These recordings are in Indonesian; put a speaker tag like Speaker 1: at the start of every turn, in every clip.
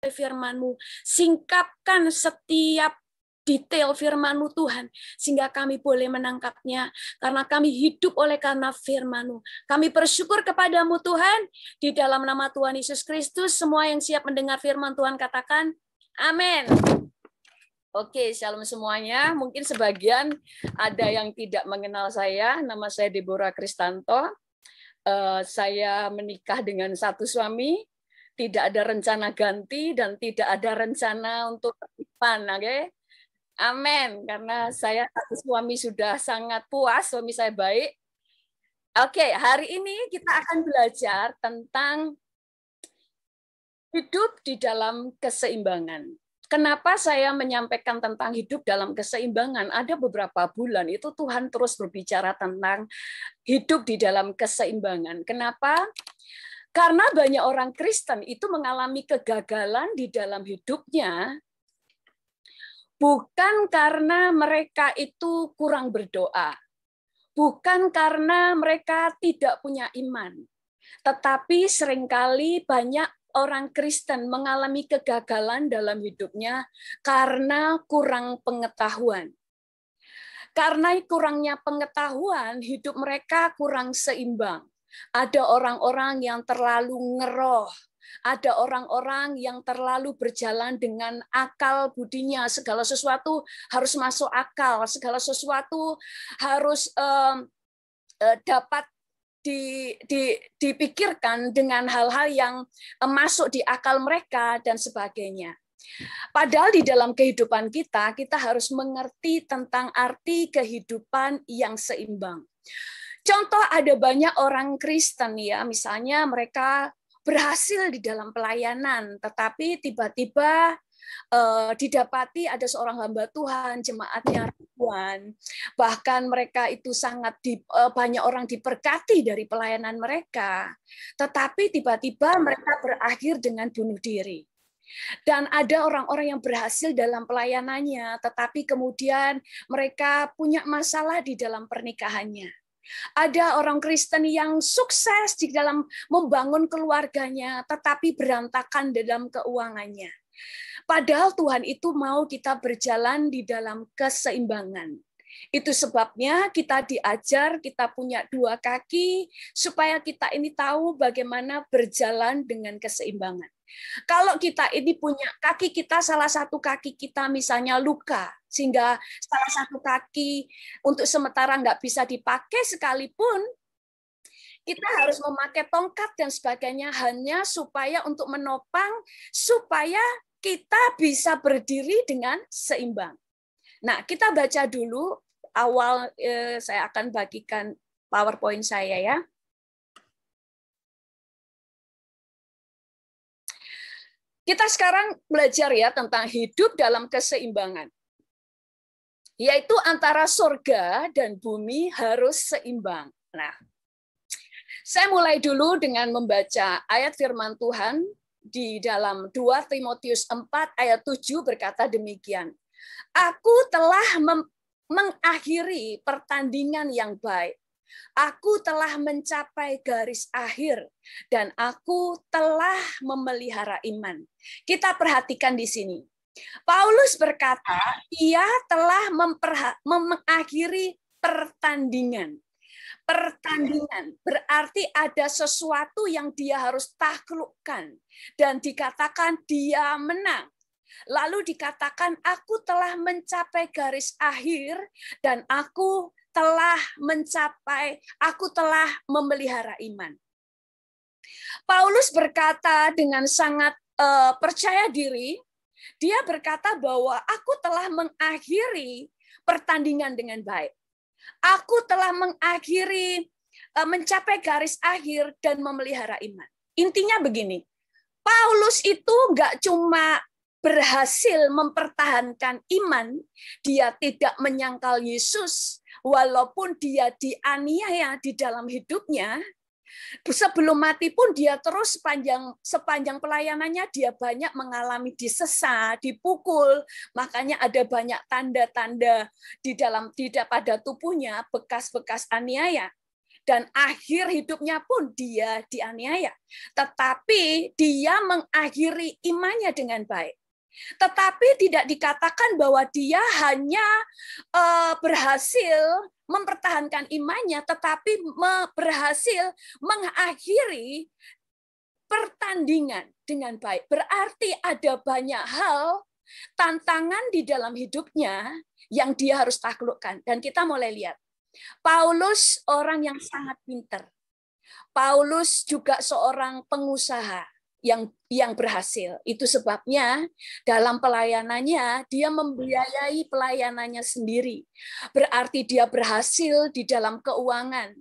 Speaker 1: meresapi firman-Mu. Singkapkan setiap detail firman-Mu Tuhan, sehingga kami boleh menangkapnya, karena kami hidup oleh karena firman-Mu. Kami bersyukur kepadamu Tuhan, di dalam nama Tuhan Yesus Kristus, semua yang siap mendengar firman Tuhan katakan, amin. Oke, shalom semuanya. Mungkin sebagian ada yang tidak mengenal saya, nama saya Deborah Kristanto. Saya menikah dengan satu suami, tidak ada rencana ganti, dan tidak ada rencana untuk pernikahan, oke? Amin, karena saya suami sudah sangat puas, suami saya baik. Oke, hari ini kita akan belajar tentang hidup di dalam keseimbangan. Kenapa saya menyampaikan tentang hidup dalam keseimbangan? Ada beberapa bulan itu Tuhan terus berbicara tentang hidup di dalam keseimbangan. Kenapa? Karena banyak orang Kristen itu mengalami kegagalan di dalam hidupnya, bukan karena mereka itu kurang berdoa, bukan karena mereka tidak punya iman, tetapi seringkali banyak orang Kristen mengalami kegagalan dalam hidupnya karena kurang pengetahuan. Karena kurangnya pengetahuan, hidup mereka kurang seimbang. Ada orang-orang yang terlalu ngeroh, ada orang-orang yang terlalu berjalan dengan akal budinya. Segala sesuatu harus masuk akal, segala sesuatu harus dapat dipikirkan dengan hal-hal yang masuk di akal mereka dan sebagainya. Padahal di dalam kehidupan kita harus mengerti tentang arti kehidupan yang seimbang. Contoh, ada banyak orang Kristen ya, misalnya mereka berhasil di dalam pelayanan, tetapi tiba-tiba didapati ada seorang hamba Tuhan, jemaatnya ribuan, bahkan mereka itu sangat banyak orang diberkati dari pelayanan mereka, tetapi tiba-tiba mereka berakhir dengan bunuh diri. Dan ada orang-orang yang berhasil dalam pelayanannya, tetapi kemudian mereka punya masalah di dalam pernikahannya. Ada orang Kristen yang sukses di dalam membangun keluarganya, tetapi berantakan dalam keuangannya. Padahal Tuhan itu mau kita berjalan di dalam keseimbangan. Itu sebabnya kita diajar, kita punya dua kaki, supaya kita ini tahu bagaimana berjalan dengan keseimbangan. Kalau kita ini punya kaki kita, salah satu kaki kita misalnya luka, sehingga salah satu kaki untuk sementara nggak bisa dipakai sekalipun, kita harus memakai tongkat dan sebagainya hanya supaya untuk menopang, supaya kita bisa berdiri dengan seimbang. Nah, kita baca dulu awal, saya akan bagikan PowerPoint saya ya. Kita sekarang belajar ya tentang hidup dalam keseimbangan. Yaitu antara surga dan bumi harus seimbang. Nah, saya mulai dulu dengan membaca ayat firman Tuhan di dalam 2 Timotius 4 ayat 7 berkata demikian. Aku telah mengakhiri pertandingan yang baik. Aku telah mencapai garis akhir dan aku telah memelihara iman. Kita perhatikan di sini. Paulus berkata, ia telah mengakhiri pertandingan. Pertandingan berarti ada sesuatu yang dia harus taklukkan dan dikatakan dia menang. Lalu dikatakan aku telah mencapai garis akhir dan aku telah memelihara iman. Paulus berkata dengan sangat percaya diri, dia berkata bahwa aku telah mengakhiri pertandingan dengan baik. Aku telah mencapai garis akhir dan memelihara iman. Intinya begini, Paulus itu nggak cuma berhasil mempertahankan iman, dia tidak menyangkal Yesus, walaupun dia dianiaya di dalam hidupnya. Sebelum mati pun dia terus sepanjang pelayanannya dia banyak mengalami disesa, dipukul, makanya ada banyak tanda-tanda pada tubuhnya bekas-bekas aniaya. dan akhir hidupnya pun dia dianiaya. Tetapi dia mengakhiri imannya dengan baik. Tetapi tidak dikatakan bahwa dia hanya berhasil mempertahankan imannya, tetapi berhasil mengakhiri pertandingan dengan baik. Berarti ada banyak hal, tantangan di dalam hidupnya yang dia harus taklukkan. Dan kita mulai lihat. Paulus orang yang sangat pintar. Paulus juga seorang pengusaha yang berhasil. Itu sebabnya dalam pelayanannya dia membiayai pelayanannya sendiri. Berarti dia berhasil di dalam keuangan.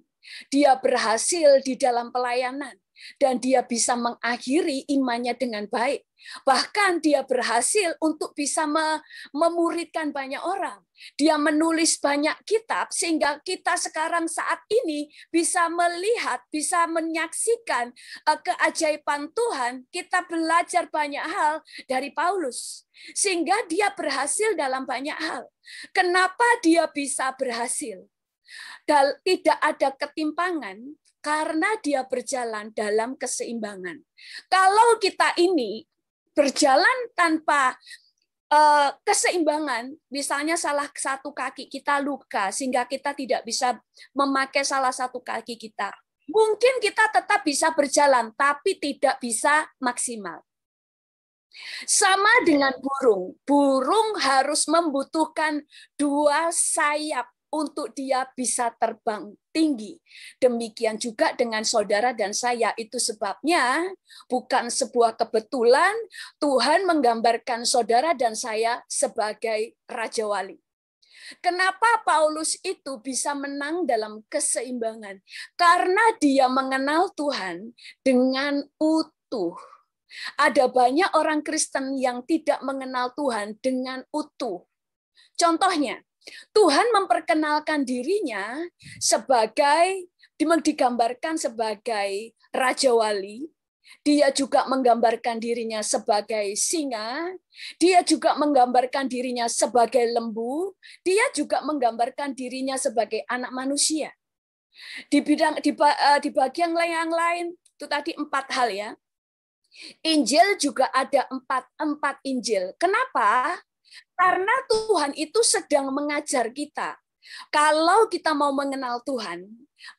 Speaker 1: Dia berhasil di dalam pelayanan. Dan dia bisa mengakhiri imannya dengan baik. Bahkan dia berhasil untuk bisa memuridkan banyak orang. Dia menulis banyak kitab sehingga kita sekarang saat ini bisa melihat, bisa menyaksikan keajaiban Tuhan. Kita belajar banyak hal dari Paulus. Sehingga dia berhasil dalam banyak hal. Kenapa dia bisa berhasil? Tidak ada ketimpangan karena dia berjalan dalam keseimbangan. Kalau kita ini berjalan tanpa keseimbangan, misalnya salah satu kaki kita luka sehingga kita tidak bisa memakai salah satu kaki kita. Mungkin kita tetap bisa berjalan tapi tidak bisa maksimal. Sama dengan burung. Burung harus membutuhkan 2 sayap untuk dia bisa terbang tinggi. Demikian juga dengan saudara dan saya. Itu sebabnya bukan sebuah kebetulan Tuhan menggambarkan saudara dan saya sebagai Raja Wali. Kenapa Paulus itu bisa menang dalam keseimbangan? Karena dia mengenal Tuhan dengan utuh. Ada banyak orang Kristen yang tidak mengenal Tuhan dengan utuh. Contohnya, Tuhan memperkenalkan dirinya sebagai, digambarkan sebagai Raja Wali. Dia juga menggambarkan dirinya sebagai singa. Dia juga menggambarkan dirinya sebagai lembu. Dia juga menggambarkan dirinya sebagai anak manusia. Di bagian yang lain, itu tadi 4 hal ya. Injil juga ada 4 Injil. Kenapa? Karena Tuhan itu sedang mengajar kita. Kalau kita mau mengenal Tuhan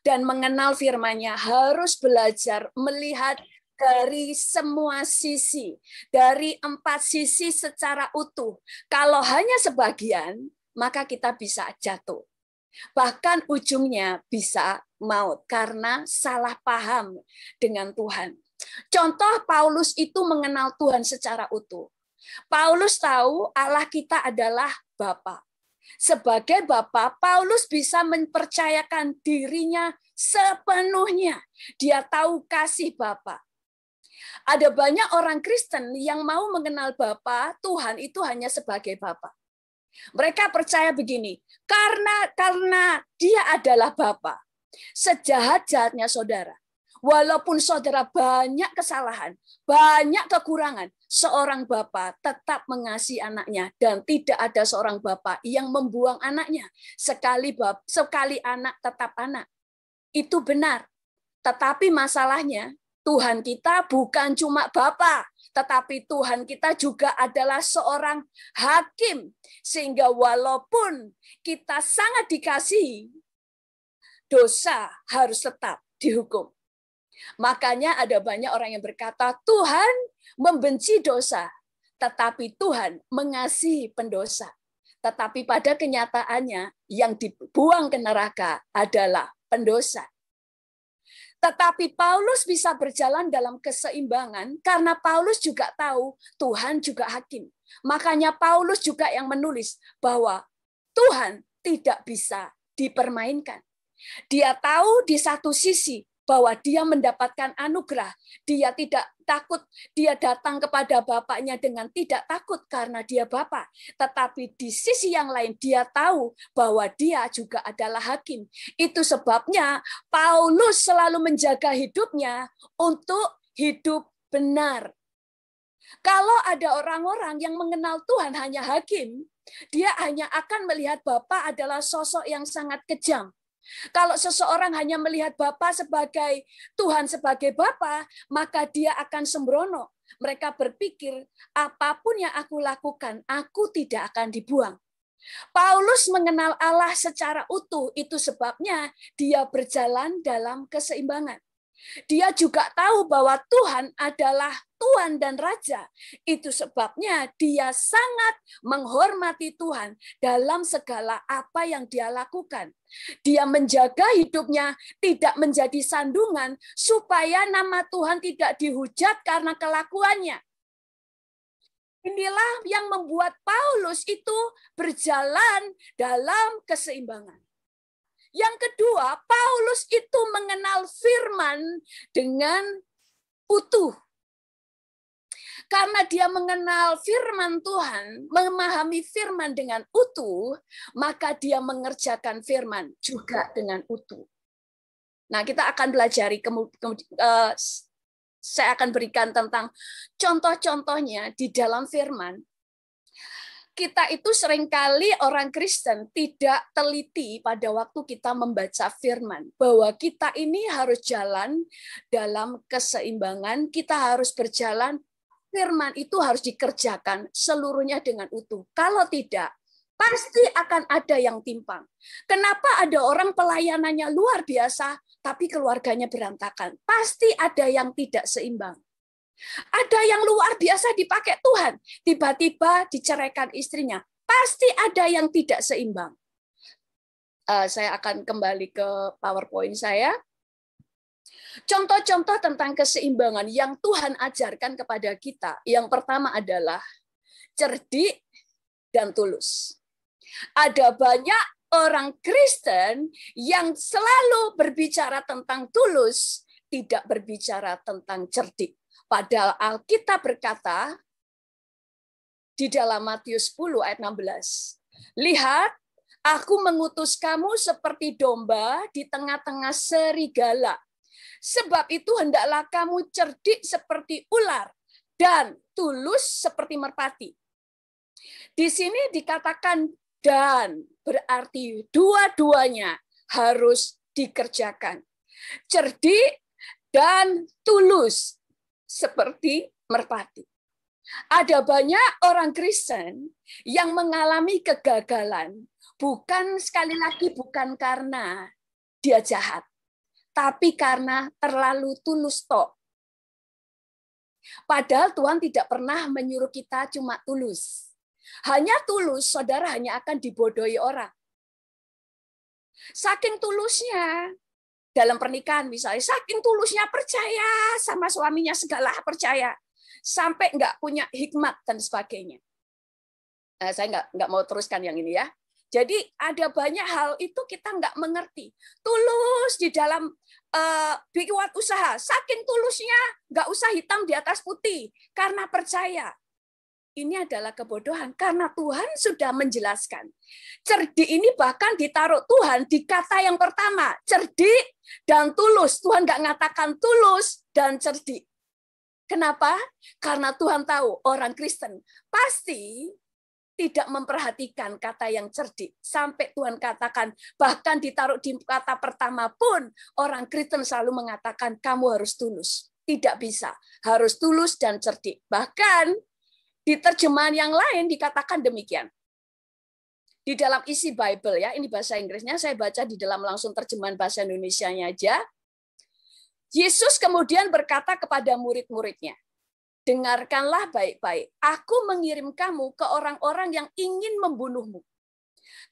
Speaker 1: dan mengenal firman-Nya, harus belajar melihat dari semua sisi, dari 4 sisi secara utuh. Kalau hanya sebagian, maka kita bisa jatuh. Bahkan ujungnya bisa maut karena salah paham dengan Tuhan. Contoh, Paulus itu mengenal Tuhan secara utuh. Paulus tahu Allah kita adalah Bapa. Sebagai Bapa, Paulus bisa mempercayakan dirinya sepenuhnya. Dia tahu kasih Bapa. Ada banyak orang Kristen yang mau mengenal Bapa, Tuhan itu hanya sebagai Bapa. Mereka percaya begini, karena dia adalah Bapa. Sejahat-jahatnya saudara, walaupun saudara banyak kesalahan, banyak kekurangan, seorang bapa tetap mengasihi anaknya dan tidak ada seorang bapa yang membuang anaknya. Sekali anak tetap anak. Itu benar. Tetapi masalahnya Tuhan kita bukan cuma bapa, tetapi Tuhan kita juga adalah seorang hakim. Sehingga walaupun kita sangat dikasihi, dosa harus tetap dihukum. Makanya ada banyak orang yang berkata, Tuhan membenci dosa, tetapi Tuhan mengasihi pendosa. Tetapi pada kenyataannya, yang dibuang ke neraka adalah pendosa. Tetapi Paulus bisa berjalan dalam keseimbangan karena Paulus juga tahu Tuhan juga hakim. Makanya Paulus juga yang menulis bahwa Tuhan tidak bisa dipermainkan. Dia tahu di satu sisi bahwa dia mendapatkan anugerah. Dia tidak takut, dia datang kepada bapaknya dengan tidak takut karena dia bapa. Tetapi di sisi yang lain dia tahu bahwa dia juga adalah hakim. Itu sebabnya Paulus selalu menjaga hidupnya untuk hidup benar. Kalau ada orang-orang yang mengenal Tuhan hanya hakim, dia hanya akan melihat Bapa adalah sosok yang sangat kejam. Kalau seseorang hanya melihat Bapa sebagai Tuhan sebagai Bapa, maka dia akan sembrono. Mereka berpikir, apapun yang aku lakukan, aku tidak akan dibuang. Paulus mengenal Allah secara utuh, itu sebabnya dia berjalan dalam keseimbangan. Dia juga tahu bahwa Tuhan adalah Tuhan dan Raja. Itu sebabnya dia sangat menghormati Tuhan dalam segala apa yang dia lakukan. Dia menjaga hidupnya tidak menjadi sandungan supaya nama Tuhan tidak dihujat karena kelakuannya. Inilah yang membuat Paulus itu berjalan dalam keseimbangan. Yang kedua, Paulus itu mengenal firman dengan utuh. Karena dia mengenal firman Tuhan, memahami firman dengan utuh, maka dia mengerjakan firman juga dengan utuh. Nah, kita akan pelajari, saya akan berikan tentang contoh-contohnya di dalam firman. Kita itu seringkali orang Kristen tidak teliti pada waktu kita membaca firman. Bahwa kita ini harus jalan dalam keseimbangan, kita harus berjalan, firman itu harus dikerjakan seluruhnya dengan utuh. Kalau tidak, pasti akan ada yang timpang. Kenapa ada orang pelayanannya luar biasa, tapi keluarganya berantakan? Pasti ada yang tidak seimbang. Ada yang luar biasa dipakai Tuhan, tiba-tiba diceraikan istrinya. Pasti ada yang tidak seimbang. Saya akan kembali ke PowerPoint saya. Contoh-contoh tentang keseimbangan yang Tuhan ajarkan kepada kita. Yang pertama adalah cerdik dan tulus. Ada banyak orang Kristen yang selalu berbicara tentang tulus, tidak berbicara tentang cerdik. Padahal Alkitab berkata di dalam Matius 10 ayat 16, lihat, aku mengutus kamu seperti domba di tengah-tengah serigala. Sebab itu hendaklah kamu cerdik seperti ular dan tulus seperti merpati. Di sini dikatakan dan, berarti dua-duanya harus dikerjakan. Cerdik dan tulus seperti merpati. Ada banyak orang Kristen yang mengalami kegagalan, bukan sekali lagi bukan karena dia jahat, tapi karena terlalu tulus toh. Padahal Tuhan tidak pernah menyuruh kita cuma tulus. Hanya tulus, saudara hanya akan dibodohi orang. Saking tulusnya, dalam pernikahan misalnya, saking tulusnya percaya sama suaminya, segala percaya, sampai nggak punya hikmat dan sebagainya. Saya nggak mau teruskan yang ini ya. Jadi ada banyak hal itu kita nggak mengerti. Tulus di dalam buat usaha, saking tulusnya nggak usah hitam di atas putih karena percaya. Ini adalah kebodohan karena Tuhan sudah menjelaskan. Cerdik ini bahkan ditaruh Tuhan di kata yang pertama, cerdik dan tulus. Tuhan nggak ngatakan tulus dan cerdik. Kenapa? Karena Tuhan tahu orang Kristen pasti tidak memperhatikan kata yang cerdik. Sampai Tuhan katakan, bahkan ditaruh di kata pertama pun, orang Kristen selalu mengatakan, kamu harus tulus. Tidak bisa. Harus tulus dan cerdik. Bahkan, di terjemahan yang lain dikatakan demikian. Di dalam isi Bible, ya, ini bahasa Inggrisnya, saya baca di dalam langsung terjemahan bahasa Indonesianya aja. Yesus kemudian berkata kepada murid-muridnya, dengarkanlah baik-baik, aku mengirim kamu ke orang-orang yang ingin membunuhmu.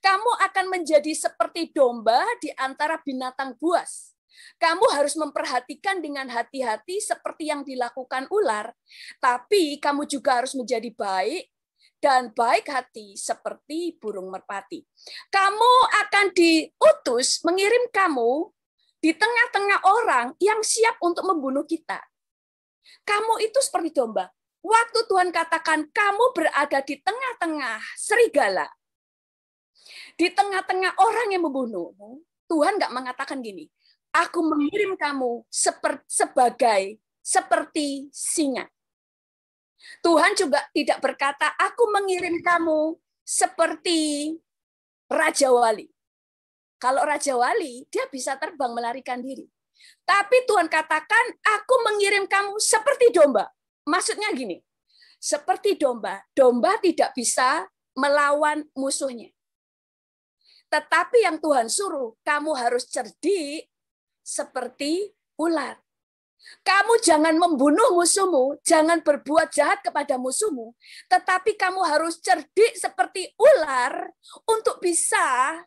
Speaker 1: Kamu akan menjadi seperti domba di antara binatang buas. Kamu harus memperhatikan dengan hati-hati seperti yang dilakukan ular, tapi kamu juga harus menjadi baik dan baik hati seperti burung merpati. Kamu akan diutus mengirim kamu di tengah-tengah orang yang siap untuk membunuh kita. Kamu itu seperti domba. Waktu Tuhan katakan kamu berada di tengah-tengah serigala, di tengah-tengah orang yang membunuhmu, Tuhan nggak mengatakan gini, aku mengirim kamu seperti singa. Tuhan juga tidak berkata, aku mengirim kamu seperti Raja Wali. Kalau Raja Wali, dia bisa terbang melarikan diri. Tapi Tuhan katakan, aku mengirim kamu seperti domba. Maksudnya gini, seperti domba. Domba tidak bisa melawan musuhnya. Tetapi yang Tuhan suruh, kamu harus cerdik seperti ular. Kamu jangan membunuh musuhmu, jangan berbuat jahat kepada musuhmu, tetapi kamu harus cerdik seperti ular untuk bisa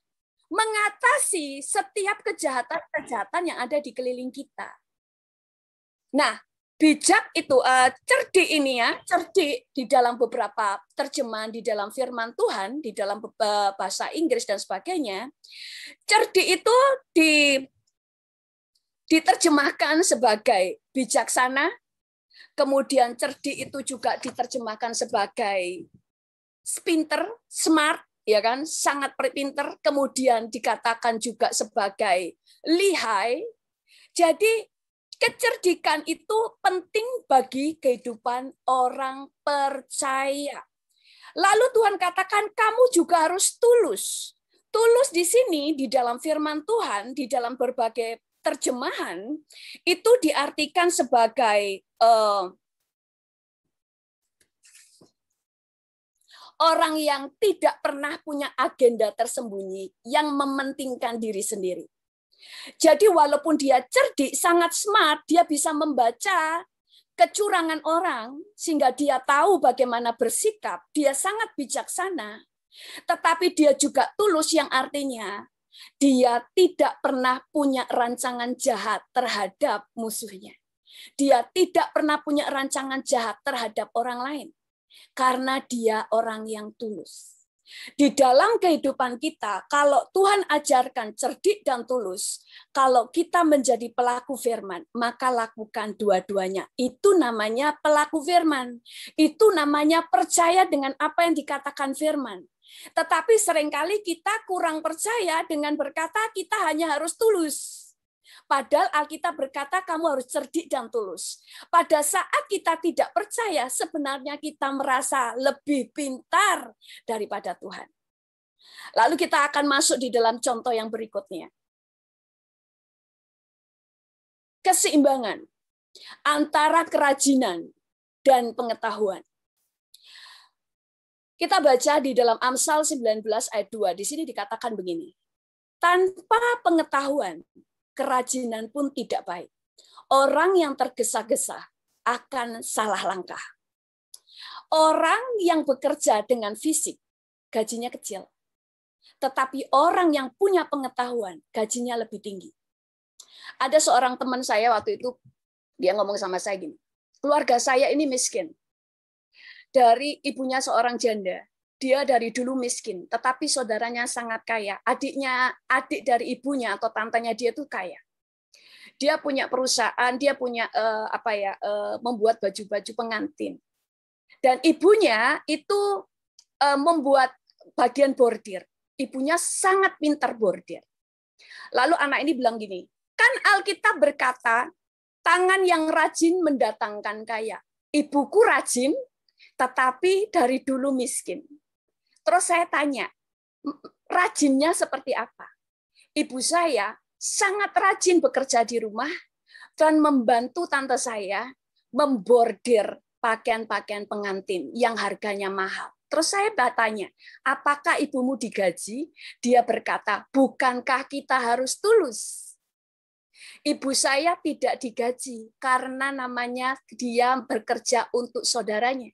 Speaker 1: mengatasi setiap kejahatan-kejahatan yang ada di keliling kita. Nah, bijak itu, cerdik ini ya, cerdik di dalam beberapa terjemahan di dalam firman Tuhan, di dalam bahasa Inggris dan sebagainya, cerdik itu diterjemahkan sebagai bijaksana, kemudian cerdik itu juga diterjemahkan sebagai pinter, smart, ya kan, sangat pinter, kemudian dikatakan juga sebagai lihai. Jadi kecerdikan itu penting bagi kehidupan orang percaya. Lalu Tuhan katakan kamu juga harus tulus. Tulus di sini di dalam firman Tuhan, di dalam berbagai terjemahan itu diartikan sebagai orang yang tidak pernah punya agenda tersembunyi, yang mementingkan diri sendiri. Jadi walaupun dia cerdik, sangat smart, dia bisa membaca kecurangan orang sehingga dia tahu bagaimana bersikap, dia sangat bijaksana. Tetapi dia juga tulus, yang artinya dia tidak pernah punya rancangan jahat terhadap musuhnya. Dia tidak pernah punya rancangan jahat terhadap orang lain. Karena dia orang yang tulus. Di dalam kehidupan kita, kalau Tuhan ajarkan cerdik dan tulus, kalau kita menjadi pelaku firman, maka lakukan dua-duanya. Itu namanya pelaku firman. Itu namanya percaya dengan apa yang dikatakan firman. Tetapi seringkali kita kurang percaya dengan berkata kita hanya harus tulus. Padahal Alkitab berkata kamu harus cerdik dan tulus. Pada saat kita tidak percaya, sebenarnya kita merasa lebih pintar daripada Tuhan. Lalu kita akan masuk di dalam contoh yang berikutnya. Keseimbangan antara kerajinan dan pengetahuan. Kita baca di dalam Amsal 19 ayat 2, di sini dikatakan begini. Tanpa pengetahuan, kerajinan pun tidak baik. Orang yang tergesa-gesa akan salah langkah. Orang yang bekerja dengan fisik, gajinya kecil. Tetapi orang yang punya pengetahuan, gajinya lebih tinggi. Ada seorang teman saya waktu itu, dia ngomong sama saya gini, keluarga saya ini miskin. Dari ibunya seorang janda. Dia dari dulu miskin, tetapi saudaranya sangat kaya. Adik dari ibunya atau tantenya dia tuh kaya. Dia punya perusahaan, dia punya membuat baju-baju pengantin. Dan ibunya itu membuat bagian bordir. Ibunya sangat pintar bordir. Lalu anak ini bilang gini, kan Alkitab berkata, tangan yang rajin mendatangkan kaya. Ibuku rajin, tetapi dari dulu miskin. Terus saya tanya, rajinnya seperti apa? Ibu saya sangat rajin bekerja di rumah dan membantu tante saya membordir pakaian-pakaian pengantin yang harganya mahal. Terus saya bertanya, apakah ibumu digaji? Dia berkata, bukankah kita harus tulus? Ibu saya tidak digaji karena namanya dia bekerja untuk saudaranya.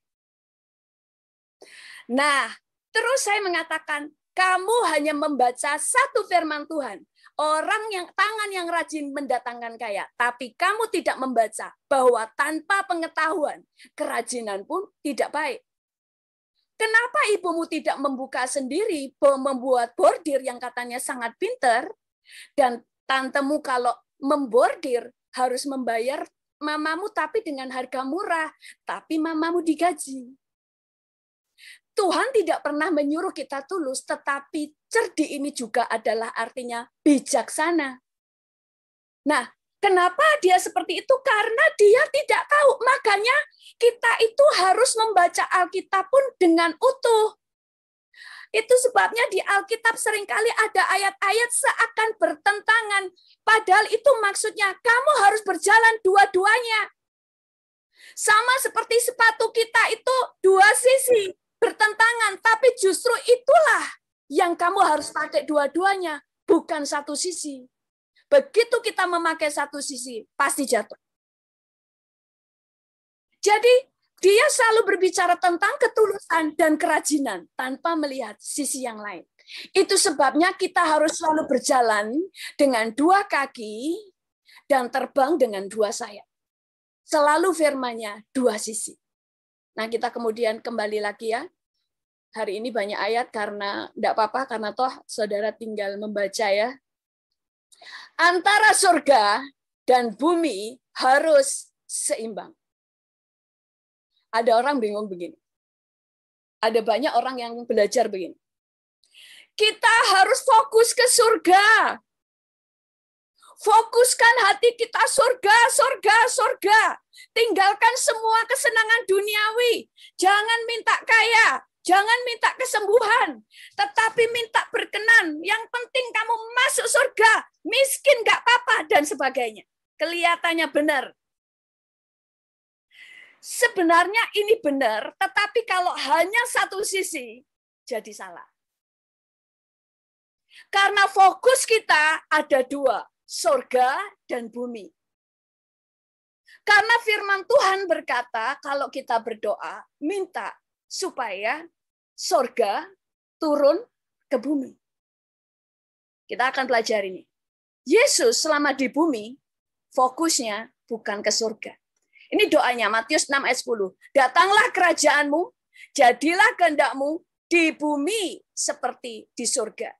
Speaker 1: Nah, terus saya mengatakan, kamu hanya membaca satu firman Tuhan. Orang yang tangan yang rajin mendatangkan kaya. Tapi kamu tidak membaca bahwa tanpa pengetahuan, kerajinan pun tidak baik. Kenapa ibumu tidak membuka sendiri, membuat bordir yang katanya sangat pintar, dan tantemu kalau membordir harus membayar mamamu tapi dengan harga murah, tapi mamamu digaji. Tuhan tidak pernah menyuruh kita tulus, tetapi cerdik ini juga adalah artinya bijaksana. Nah, kenapa dia seperti itu? Karena dia tidak tahu. Makanya kita itu harus membaca Alkitab pun dengan utuh. Itu sebabnya di Alkitab seringkali ada ayat-ayat seakan bertentangan. Padahal itu maksudnya kamu harus berjalan dua-duanya. Sama seperti sepatu kita itu dua sisi bertentangan. Tapi justru itulah yang kamu harus pakai dua-duanya. Bukan satu sisi. Begitu kita memakai satu sisi, pasti jatuh. Jadi dia selalu berbicara tentang ketulusan dan kerajinan tanpa melihat sisi yang lain. Itu sebabnya kita harus selalu berjalan dengan dua kaki dan terbang dengan dua sayap. Selalu firman-Nya dua sisi. Nah, kita kemudian kembali lagi ya. Hari ini banyak ayat karena enggak apa-apa karena toh saudara tinggal membaca ya. Antara surga dan bumi harus seimbang. Ada orang bingung begini. Ada banyak orang yang belajar begini. Kita harus fokus ke surga. Fokuskan hati kita surga, surga, surga. Tinggalkan semua kesenangan duniawi. Jangan minta kaya, jangan minta kesembuhan. Tetapi minta berkenan. Yang penting kamu masuk surga. Miskin gak apa-apa, dan sebagainya. Kelihatannya benar. Sebenarnya ini benar, tetapi kalau hanya satu sisi, jadi salah. Karena fokus kita ada dua, surga dan bumi. Karena firman Tuhan berkata, kalau kita berdoa, minta supaya surga turun ke bumi. Kita akan pelajari ini. Yesus selama di bumi, fokusnya bukan ke surga. Ini doanya, Matius 6 ayat 10. Datanglah kerajaanmu, jadilah kehendakmu di bumi seperti di surga.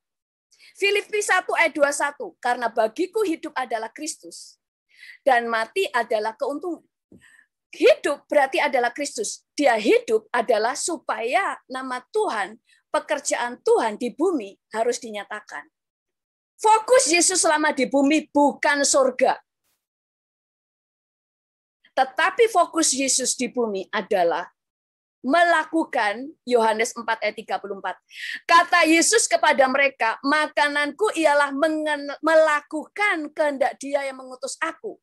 Speaker 1: Filipi 1 ayat 21. Karena bagiku hidup adalah Kristus, dan mati adalah keuntungan. Hidup berarti adalah Kristus. Dia hidup adalah supaya nama Tuhan, pekerjaan Tuhan di bumi harus dinyatakan. Fokus Yesus selama di bumi bukan surga. Tetapi fokus Yesus di bumi adalah melakukan Yohanes 4 ayat 34. Kata Yesus kepada mereka, makananku ialah melakukan kehendak Dia yang mengutus aku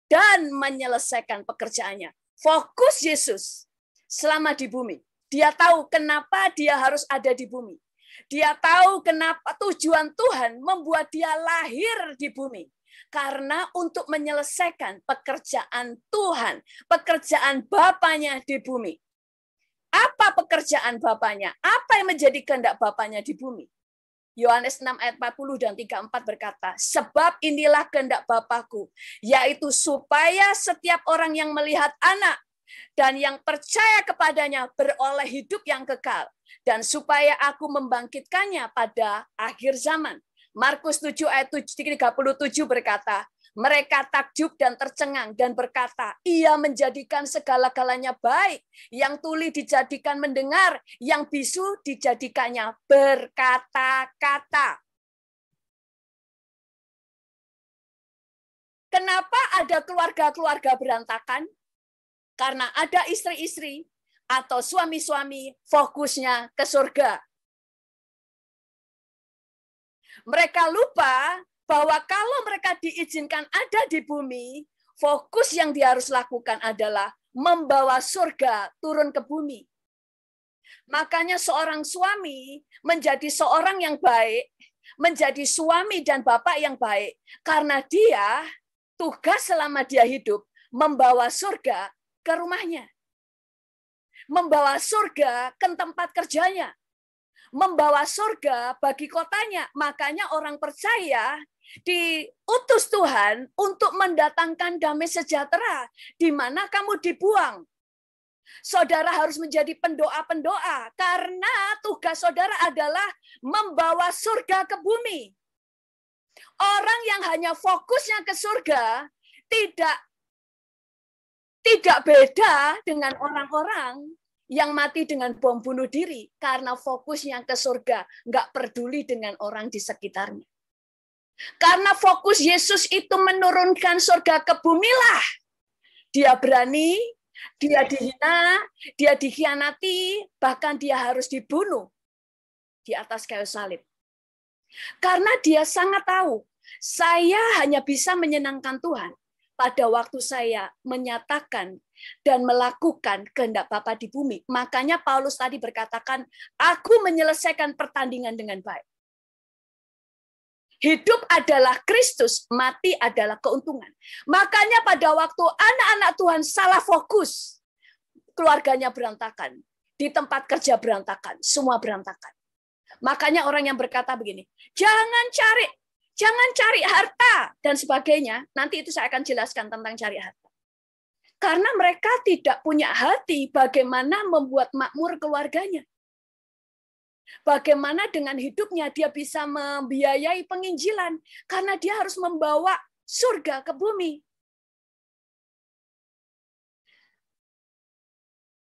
Speaker 1: dan menyelesaikan pekerjaannya. Fokus Yesus selama di bumi. Dia tahu kenapa dia harus ada di bumi. Dia tahu kenapa tujuan Tuhan membuat dia lahir di bumi. Karena untuk menyelesaikan pekerjaan Tuhan, pekerjaan Bapanya di bumi. Apa pekerjaan Bapanya? Apa yang menjadi kehendak Bapanya di bumi? Yohanes 6 ayat 40 dan 34 berkata, sebab inilah kehendak Bapakku, yaitu supaya setiap orang yang melihat Anak dan yang percaya kepadanya beroleh hidup yang kekal, dan supaya aku membangkitkannya pada akhir zaman. Markus 7 ayat 37 berkata, mereka takjub dan tercengang dan berkata, ia menjadikan segala-galanya baik, yang tuli dijadikan mendengar, yang bisu dijadikannya berkata-kata. Kenapa ada keluarga-keluarga berantakan? Karena ada istri-istri atau suami-suami fokusnya ke surga. Mereka lupa bahwa kalau mereka diizinkan ada di bumi, fokus yang dia harus lakukan adalah membawa surga turun ke bumi. Makanya seorang suami menjadi seorang yang baik, menjadi suami dan bapak yang baik, karena dia tugas selama dia hidup membawa surga ke rumahnya. Membawa surga ke tempat kerjanya. Membawa surga bagi kotanya. Makanya orang percaya diutus Tuhan untuk mendatangkan damai sejahtera di mana kamu dibuang. Saudara harus menjadi pendoa-pendoa karena tugas saudara adalah membawa surga ke bumi. Orang yang hanya fokusnya ke surga tidak beda dengan orang-orang yang mati dengan bom bunuh diri karena fokusnya ke surga, nggak peduli dengan orang di sekitarnya. Karena fokus Yesus itu menurunkan surga ke bumilah. Dia berani, dia dihina, dia dikhianati, bahkan dia harus dibunuh. di atas kayu salib. Karena dia sangat tahu, saya hanya bisa menyenangkan Tuhan pada waktu saya menyatakan dan melakukan kehendak Bapa di bumi. Makanya Paulus tadi berkatakan, aku menyelesaikan pertandingan dengan baik. Hidup adalah Kristus, mati adalah keuntungan. Makanya pada waktu anak-anak Tuhan salah fokus, keluarganya berantakan, di tempat kerja berantakan, semua berantakan. Makanya orang yang berkata begini, jangan cari harta dan sebagainya. Nanti itu saya akan jelaskan tentang cari harta. Karena mereka tidak punya hati bagaimana membuat makmur keluarganya. Bagaimana dengan hidupnya dia bisa membiayai penginjilan. Karena dia harus membawa surga ke bumi.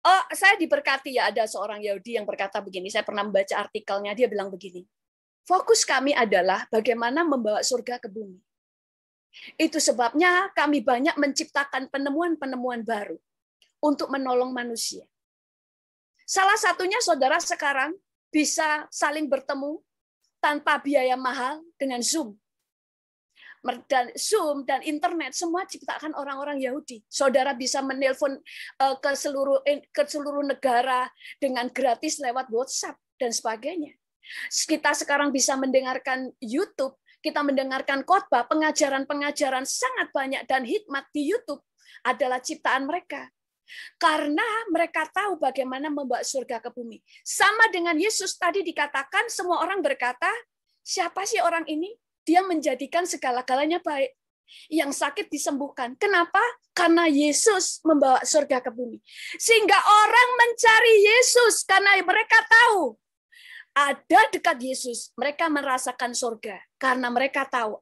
Speaker 1: Oh, saya diberkati ya, ada seorang Yahudi yang berkata begini, saya pernah membaca artikelnya, dia bilang begini, fokus kami adalah bagaimana membawa surga ke bumi. Itu sebabnya kami banyak menciptakan penemuan-penemuan baru untuk menolong manusia. Salah satunya saudara sekarang bisa saling bertemu tanpa biaya mahal dengan Zoom. Dan Zoom dan internet semua ciptakan orang-orang Yahudi. Saudara bisa menelpon ke seluruh negara dengan gratis lewat WhatsApp dan sebagainya. Kita sekarang bisa mendengarkan YouTube, kita mendengarkan khotbah, pengajaran-pengajaran sangat banyak dan hikmat di YouTube adalah ciptaan mereka. Karena mereka tahu bagaimana membawa surga ke bumi. Sama dengan Yesus tadi dikatakan, semua orang berkata, siapa sih orang ini? Dia menjadikan segala-galanya baik. Yang sakit disembuhkan. Kenapa? Karena Yesus membawa surga ke bumi. Sehingga orang mencari Yesus karena mereka tahu ada dekat Yesus. Mereka merasakan surga. Karena mereka tahu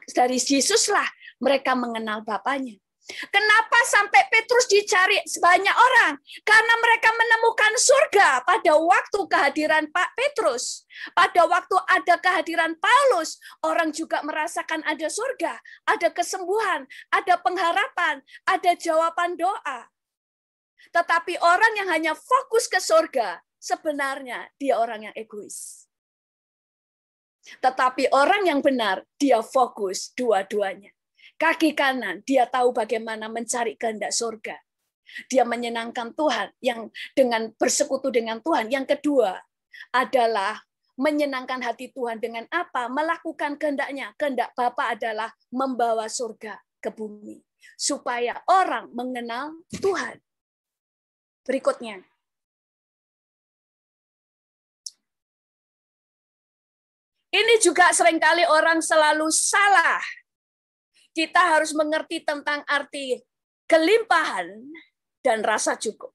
Speaker 1: dari Yesuslah mereka mengenal Bapanya. Kenapa sampai Petrus dicari sebanyak orang? Karena mereka menemukan surga pada waktu kehadiran Pak Petrus. Pada waktu ada kehadiran Paulus, orang juga merasakan ada surga, ada kesembuhan, ada pengharapan, ada jawaban doa. Tetapi orang yang hanya fokus ke surga, sebenarnya dia orang yang egois. Tetapi orang yang benar, dia fokus dua-duanya. Kaki kanan, dia tahu bagaimana mencari kehendak surga. Dia menyenangkan Tuhan yang dengan bersekutu dengan Tuhan. Yang kedua adalah menyenangkan hati Tuhan dengan apa? Melakukan kehendaknya. Kehendak Bapa adalah membawa surga ke bumi. Supaya orang mengenal Tuhan. Berikutnya. Ini juga seringkali orang selalu salah. Kita harus mengerti tentang arti kelimpahan dan rasa cukup.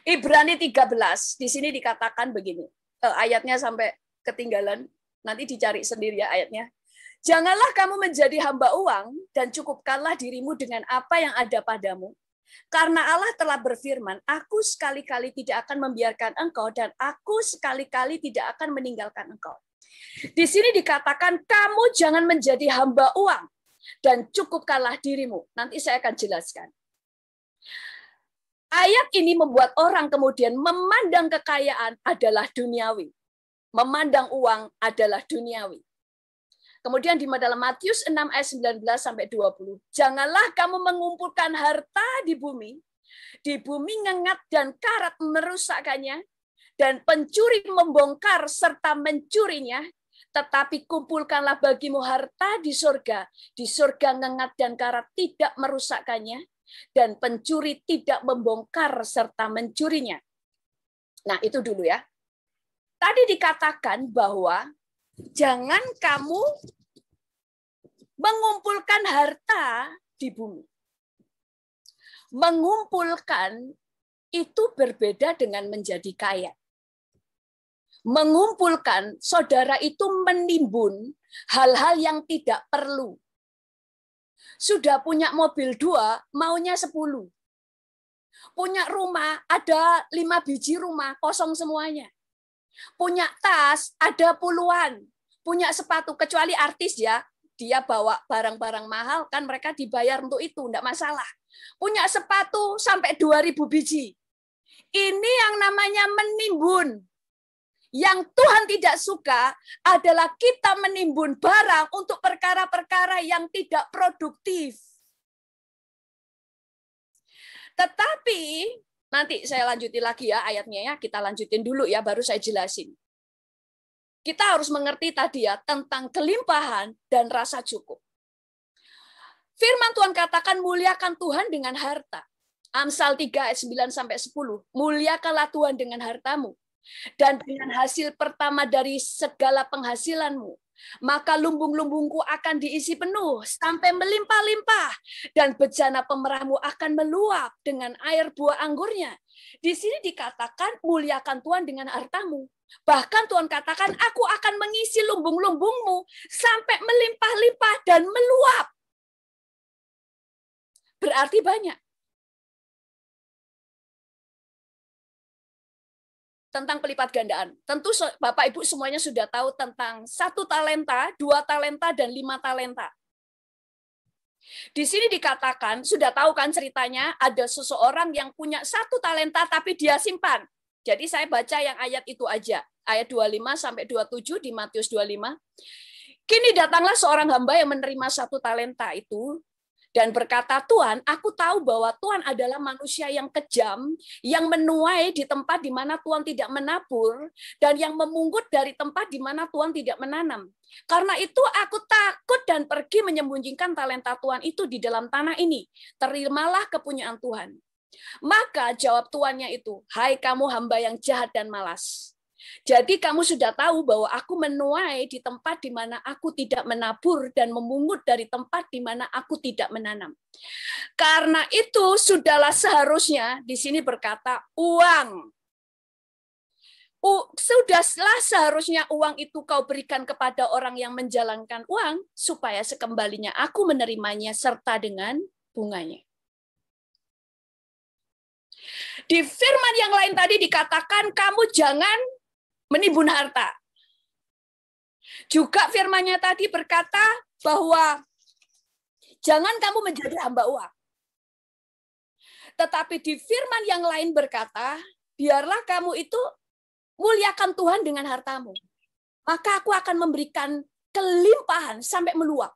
Speaker 1: Ibrani 13, di sini dikatakan begini. Ayatnya sampai ketinggalan, nanti dicari sendiri ya ayatnya. Janganlah kamu menjadi hamba uang dan cukupkanlah dirimu dengan apa yang ada padamu. Karena Allah telah berfirman, aku sekali-kali tidak akan membiarkan engkau dan aku sekali-kali tidak akan meninggalkan engkau. Di sini dikatakan kamu jangan menjadi hamba uang dan cukupkanlah dirimu. Nanti saya akan jelaskan. Ayat ini membuat orang kemudian memandang kekayaan adalah duniawi. Memandang uang adalah duniawi. Kemudian di dalam Matius 6 ayat 19 sampai 20. Janganlah kamu mengumpulkan harta di bumi ngengat dan karat merusakkannya, dan pencuri membongkar serta mencurinya, tetapi kumpulkanlah bagimu harta di surga ngengat dan karat tidak merusakkannya, dan pencuri tidak membongkar serta mencurinya. Nah, itu dulu ya. Tadi dikatakan bahwa jangan kamu mengumpulkan harta di bumi. Mengumpulkan itu berbeda dengan menjadi kaya. Mengumpulkan, saudara itu menimbun hal-hal yang tidak perlu. Sudah punya mobil 2, maunya 10. Punya rumah, ada 5 biji rumah, kosong semuanya. Punya tas, ada puluhan. Punya sepatu, kecuali artis ya, dia bawa barang-barang mahal, kan mereka dibayar untuk itu, enggak masalah. Punya sepatu sampai 2000 biji. Ini yang namanya menimbun. Yang Tuhan tidak suka adalah kita menimbun barang untuk perkara-perkara yang tidak produktif. Tetapi, nanti saya lanjutin lagi ya ayatnya ya, kita lanjutin dulu ya, baru saya jelasin. Kita harus mengerti tadi ya, tentang kelimpahan dan rasa cukup. Firman Tuhan katakan, muliakan Tuhan dengan harta. Amsal 3 ayat 9-10, muliakanlah Tuhan dengan hartamu, dan dengan hasil pertama dari segala penghasilanmu, maka lumbung-lumbungku akan diisi penuh sampai melimpah-limpah, dan bejana pemerahmu akan meluap dengan air buah anggurnya. Di sini dikatakan muliakan Tuhan dengan hartamu. Bahkan Tuhan katakan, aku akan mengisi lumbung-lumbungmu sampai melimpah-limpah dan meluap. Berarti banyak. Tentang pelipat gandaan. Tentu Bapak Ibu semuanya sudah tahu tentang 1 talenta, 2 talenta, dan 5 talenta. Di sini dikatakan, sudah tahu kan ceritanya, ada seseorang yang punya 1 talenta tapi dia simpan. Jadi saya baca yang ayat itu aja. Ayat 25-27 di Matius 25. Kini datanglah seorang hamba yang menerima 1 talenta itu, dan berkata, Tuhan, aku tahu bahwa Tuhan adalah manusia yang kejam, yang menuai di tempat di mana Tuhan tidak menabur, dan yang memungut dari tempat di mana Tuhan tidak menanam. Karena itu aku takut dan pergi menyembunyikan talenta Tuhan itu di dalam tanah ini. Terimalah kepunyaan Tuhan. Maka jawab tuannya itu, hai kamu hamba yang jahat dan malas. Jadi kamu sudah tahu bahwa aku menuai di tempat di mana aku tidak menabur dan memungut dari tempat di mana aku tidak menanam. Karena itu sudahlah seharusnya, di sini berkata uang. Sudahlah seharusnya uang itu kau berikan kepada orang yang menjalankan uang, supaya sekembalinya aku menerimanya serta dengan bunganya. Di firman yang lain tadi dikatakan kamu jangan menimbun harta. Juga firman-Nya tadi berkata bahwa jangan kamu menjadi hamba uang. Tetapi di firman yang lain berkata, biarlah kamu itu muliakan Tuhan dengan hartamu. Maka aku akan memberikan kelimpahan sampai meluap.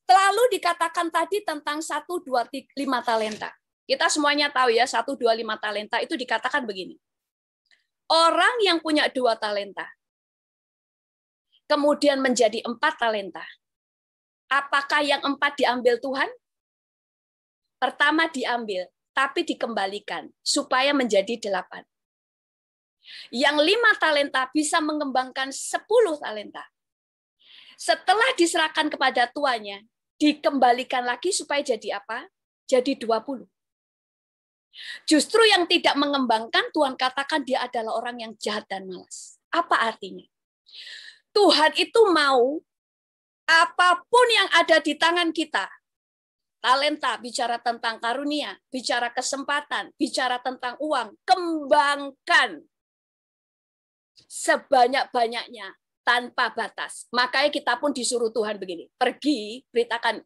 Speaker 1: Lalu dikatakan tadi tentang 1, 2, 5 talenta. Kita semuanya tahu ya, 1, 2, 5 talenta itu dikatakan begini. Orang yang punya 2 talenta, kemudian menjadi 4 talenta. Apakah yang 4 diambil Tuhan? Pertama diambil, tapi dikembalikan, supaya menjadi 8. Yang 5 talenta bisa mengembangkan 10 talenta. Setelah diserahkan kepada tuannya, dikembalikan lagi supaya jadi apa? Jadi 20. Justru yang tidak mengembangkan, Tuhan katakan dia adalah orang yang jahat dan malas. Apa artinya? Tuhan itu mau apapun yang ada di tangan kita, talenta, bicara tentang karunia, bicara kesempatan, bicara tentang uang, kembangkan sebanyak-banyaknya tanpa batas. Makanya kita pun disuruh Tuhan begini, pergi, beritakan,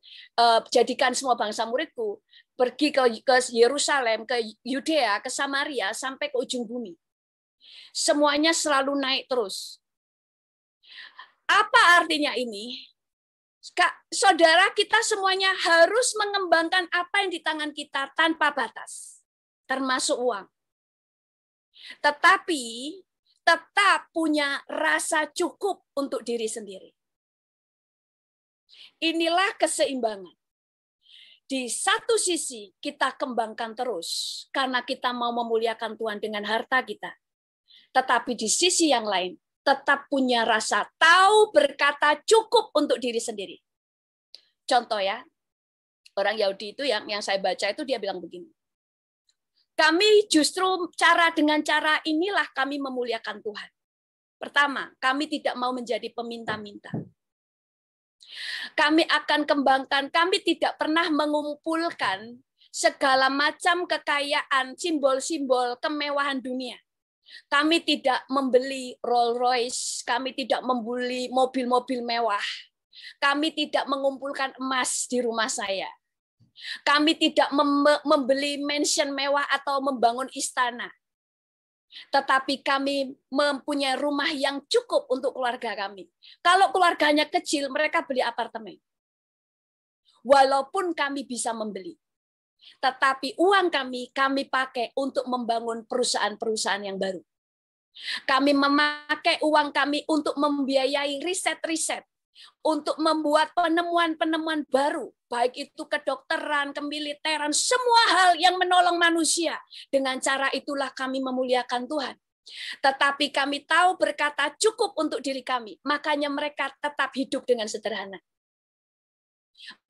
Speaker 1: jadikan semua bangsa muridku, pergi ke Yerusalem, ke Yudea, ke Samaria, sampai ke ujung bumi. Semuanya selalu naik terus. Apa artinya ini? Kak, saudara, kita semuanya harus mengembangkan apa yang di tangan kita tanpa batas, termasuk uang. Tetapi tetap punya rasa cukup untuk diri sendiri. Inilah keseimbangan. Di satu sisi kita kembangkan terus karena kita mau memuliakan Tuhan dengan harta kita. Tetapi di sisi yang lain tetap punya rasa tahu berkata cukup untuk diri sendiri. Contoh ya, orang Yahudi itu yang saya baca itu dia bilang begini. Kami justru dengan cara inilah kami memuliakan Tuhan. Pertama, kami tidak mau menjadi peminta-minta. Kami akan kembangkan, kami tidak pernah mengumpulkan segala macam kekayaan, simbol-simbol kemewahan dunia. Kami tidak membeli Rolls Royce, kami tidak membeli mobil-mobil mewah. Kami tidak mengumpulkan emas di rumah saya. Kami tidak membeli mansion mewah atau membangun istana. Tetapi kami mempunyai rumah yang cukup untuk keluarga kami. Kalau keluarganya kecil, mereka beli apartemen. Walaupun kami bisa membeli. Tetapi uang kami pakai untuk membangun perusahaan-perusahaan yang baru. Kami memakai uang kami untuk membiayai riset-riset, untuk membuat penemuan-penemuan baru, baik itu kedokteran, kemiliteran, semua hal yang menolong manusia. Dengan cara itulah kami memuliakan Tuhan. Tetapi kami tahu berkata cukup untuk diri kami, makanya mereka tetap hidup dengan sederhana.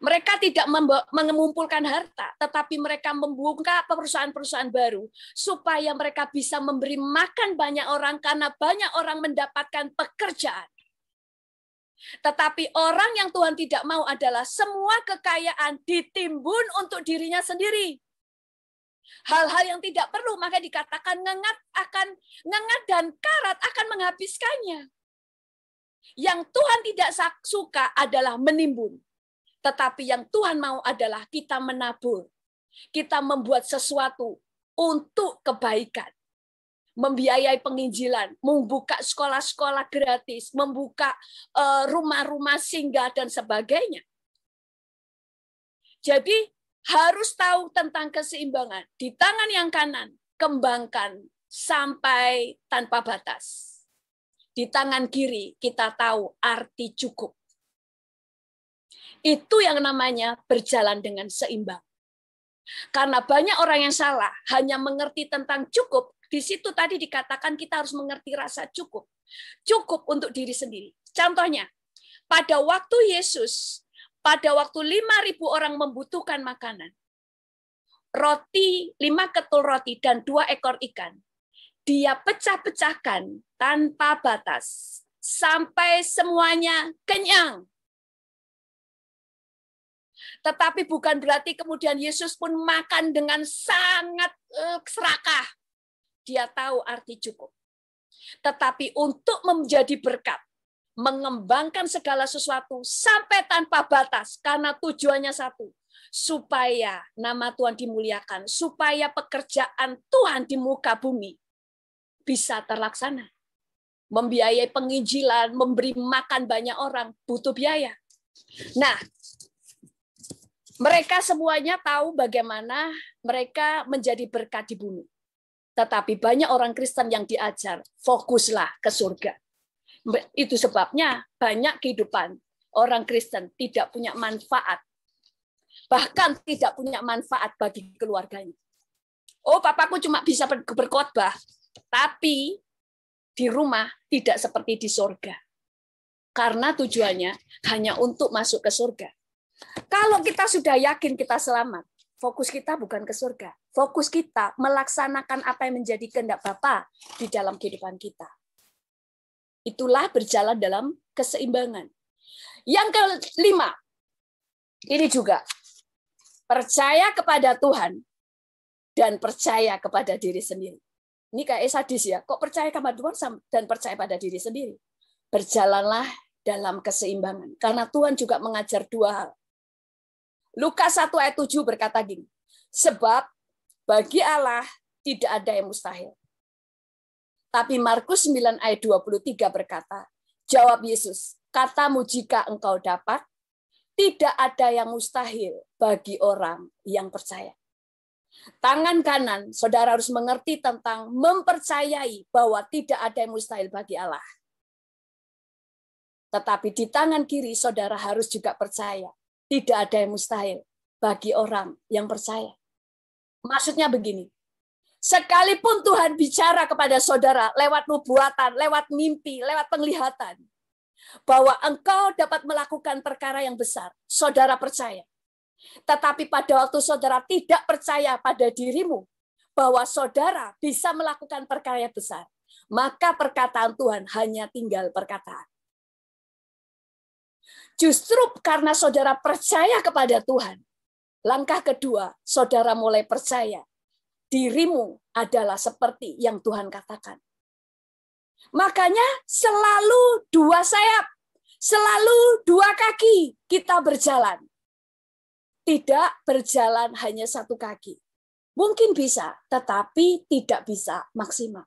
Speaker 1: Mereka tidak mengumpulkan harta, tetapi mereka membuka perusahaan-perusahaan baru supaya mereka bisa memberi makan banyak orang karena banyak orang mendapatkan pekerjaan. Tetapi orang yang Tuhan tidak mau adalah semua kekayaan ditimbun untuk dirinya sendiri. Hal-hal yang tidak perlu maka dikatakan ngengat dan karat akan menghabiskannya. Yang Tuhan tidak suka adalah menimbun. Tetapi yang Tuhan mau adalah kita menabur. Kita membuat sesuatu untuk kebaikan. Membiayai penginjilan, membuka sekolah-sekolah gratis, membuka rumah-rumah singgah, dan sebagainya. Jadi harus tahu tentang keseimbangan. Di tangan yang kanan, kembangkan sampai tanpa batas. Di tangan kiri, kita tahu arti cukup. Itu yang namanya berjalan dengan seimbang. Karena banyak orang yang salah, hanya mengerti tentang cukup. Di situ tadi dikatakan kita harus mengerti rasa cukup. Cukup untuk diri sendiri. Contohnya, pada waktu Yesus, pada waktu 5.000 orang membutuhkan makanan, roti, 5 ketul roti, dan 2 ekor ikan, dia pecah-pecahkan tanpa batas, sampai semuanya kenyang. Tetapi bukan berarti kemudian Yesus pun makan dengan sangat serakah. Dia tahu arti cukup. Tetapi untuk menjadi berkat, mengembangkan segala sesuatu sampai tanpa batas, karena tujuannya satu, supaya nama Tuhan dimuliakan, supaya pekerjaan Tuhan di muka bumi bisa terlaksana. Membiayai penginjilan, memberi makan banyak orang, butuh biaya. Nah, mereka semuanya tahu bagaimana mereka menjadi berkat di bumi. Tetapi banyak orang Kristen yang diajar, fokuslah ke surga. Itu sebabnya banyak kehidupan orang Kristen tidak punya manfaat. Bahkan tidak punya manfaat bagi keluarganya. Oh, papaku cuma bisa berkhotbah, tapi di rumah tidak seperti di surga. Karena tujuannya hanya untuk masuk ke surga. Kalau kita sudah yakin kita selamat, fokus kita bukan ke surga. Fokus kita melaksanakan apa yang menjadi kehendak Bapa di dalam kehidupan kita. Itulah berjalan dalam keseimbangan. Yang kelima, ini juga percaya kepada Tuhan dan percaya kepada diri sendiri. Ini kayak sadis ya, kok percaya kepada Tuhan dan percaya pada diri sendiri. Berjalanlah dalam keseimbangan. Karena Tuhan juga mengajar 2 hal. Lukas 1 ayat 7 berkata gini, sebab bagi Allah tidak ada yang mustahil. Tapi Markus 9 ayat 23 berkata, jawab Yesus, katamu jika engkau dapat, tidak ada yang mustahil bagi orang yang percaya. Tangan kanan, saudara harus mengerti tentang mempercayai bahwa tidak ada yang mustahil bagi Allah. Tetapi di tangan kiri, saudara harus juga percaya. Tidak ada yang mustahil bagi orang yang percaya. Maksudnya begini, sekalipun Tuhan bicara kepada saudara lewat nubuatan, lewat mimpi, lewat penglihatan, bahwa engkau dapat melakukan perkara yang besar, saudara percaya. Tetapi pada waktu saudara tidak percaya pada dirimu, bahwa saudara bisa melakukan perkara yang besar, maka perkataan Tuhan hanya tinggal perkataan. Justru karena saudara percaya kepada Tuhan, langkah kedua, saudara mulai percaya dirimu adalah seperti yang Tuhan katakan. Makanya selalu 2 sayap, selalu 2 kaki kita berjalan. Tidak berjalan hanya 1 kaki. Mungkin bisa, tetapi tidak bisa maksimal.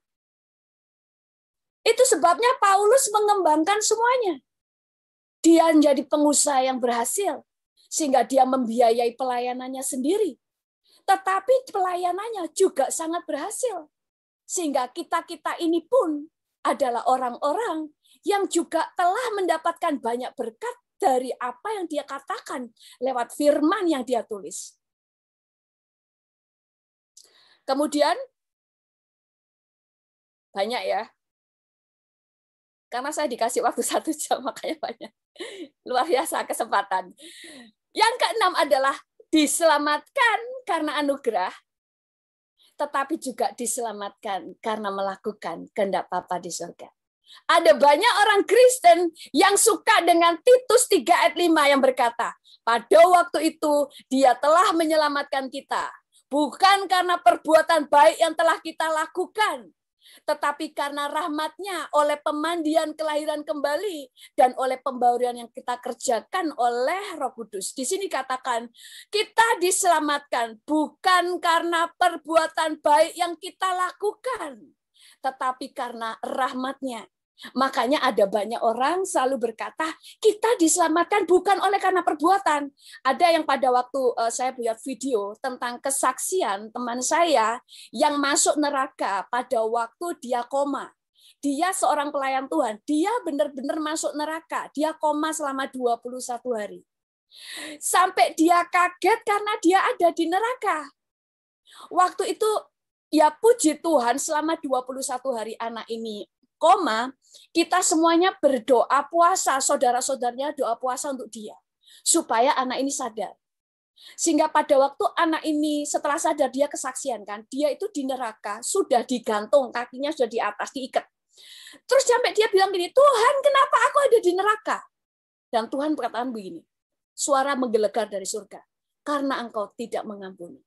Speaker 1: Itu sebabnya Paulus mengembangkan semuanya. Dia menjadi pengusaha yang berhasil, sehingga dia membiayai pelayanannya sendiri. Tetapi pelayanannya juga sangat berhasil. Sehingga kita-kita ini pun adalah orang-orang yang juga telah mendapatkan banyak berkat dari apa yang dia katakan lewat firman yang dia tulis. Kemudian, banyak ya. Karena saya dikasih waktu 1 jam, makanya banyak. Luar biasa kesempatan. Yang keenam adalah diselamatkan karena anugerah, tetapi juga diselamatkan karena melakukan kehendak Bapa di surga. Ada banyak orang Kristen yang suka dengan Titus 3 ayat 5 yang berkata, pada waktu itu dia telah menyelamatkan kita, bukan karena perbuatan baik yang telah kita lakukan, tetapi karena rahmat-Nya oleh pemandian kelahiran kembali dan oleh pembaruan yang kita kerjakan oleh Roh Kudus. Di sini katakan, kita diselamatkan bukan karena perbuatan baik yang kita lakukan, tetapi karena rahmat-Nya. Makanya ada banyak orang selalu berkata, kita diselamatkan bukan oleh karena perbuatan. Ada yang pada waktu saya buat video tentang kesaksian teman saya yang masuk neraka pada waktu dia koma. Dia seorang pelayan Tuhan, dia benar-benar masuk neraka. Dia koma selama 21 hari. Sampai dia kaget karena dia ada di neraka. Waktu itu, ya puji Tuhan selama 21 hari anak ini koma, kita semuanya berdoa puasa, saudara-saudaranya doa puasa untuk dia, supaya anak ini sadar. Sehingga pada waktu anak ini setelah sadar, dia kesaksian kan, dia itu di neraka, sudah digantung, kakinya sudah di atas, diikat. Terus sampai dia bilang gini, Tuhan kenapa aku ada di neraka? Dan Tuhan berkata begini, suara menggelegar dari surga, karena engkau tidak mengampuni.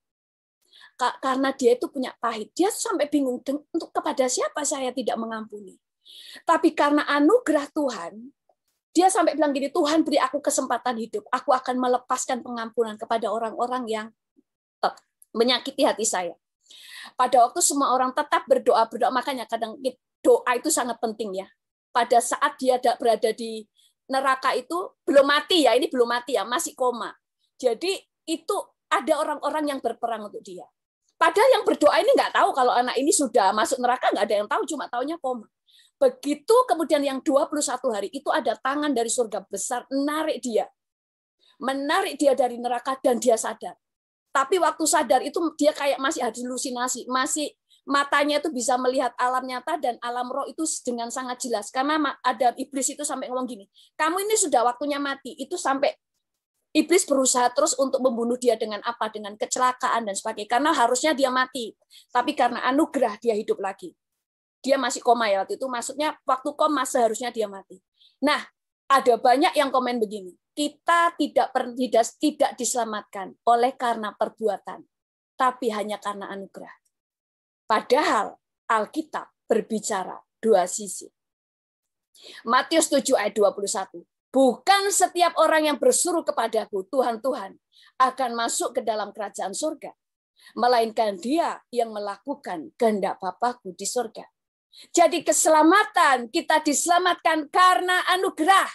Speaker 1: Karena dia itu punya pahit, dia sampai bingung, untuk kepada siapa saya tidak mengampuni. Tapi karena anugerah Tuhan, dia sampai bilang gini, Tuhan beri aku kesempatan hidup, aku akan melepaskan pengampunan kepada orang-orang yang menyakiti hati saya. Pada waktu semua orang tetap berdoa, makanya kadang doa itu sangat penting ya. Pada saat dia berada di neraka itu, belum mati ya, ini belum mati ya, masih koma. Jadi itu ada orang-orang yang berperang untuk dia. Padahal yang berdoa ini nggak tahu kalau anak ini sudah masuk neraka, nggak ada yang tahu, cuma taunya koma. Begitu kemudian yang 21 hari itu ada tangan dari surga besar menarik dia dari neraka dan dia sadar. Tapi waktu sadar itu dia kayak masih halusinasi, masih matanya itu bisa melihat alam nyata dan alam roh itu dengan sangat jelas. Karena ada iblis itu sampai ngomong gini, kamu ini sudah waktunya mati. Itu sampai iblis berusaha terus untuk membunuh dia dengan apa? Dengan kecelakaan dan sebagainya. Karena harusnya dia mati. Tapi karena anugerah dia hidup lagi. Dia masih koma ya waktu itu, maksudnya waktu koma seharusnya dia mati. Nah, ada banyak yang komen begini, kita tidak diselamatkan oleh karena perbuatan, tapi hanya karena anugerah. Padahal Alkitab berbicara dua sisi. Matius 7 ayat 21. Bukan setiap orang yang berseru kepadaku, Tuhan, Tuhan, akan masuk ke dalam kerajaan surga, melainkan dia yang melakukan kehendak Bapa-Ku di surga. Jadi keselamatan, kita diselamatkan karena anugerah.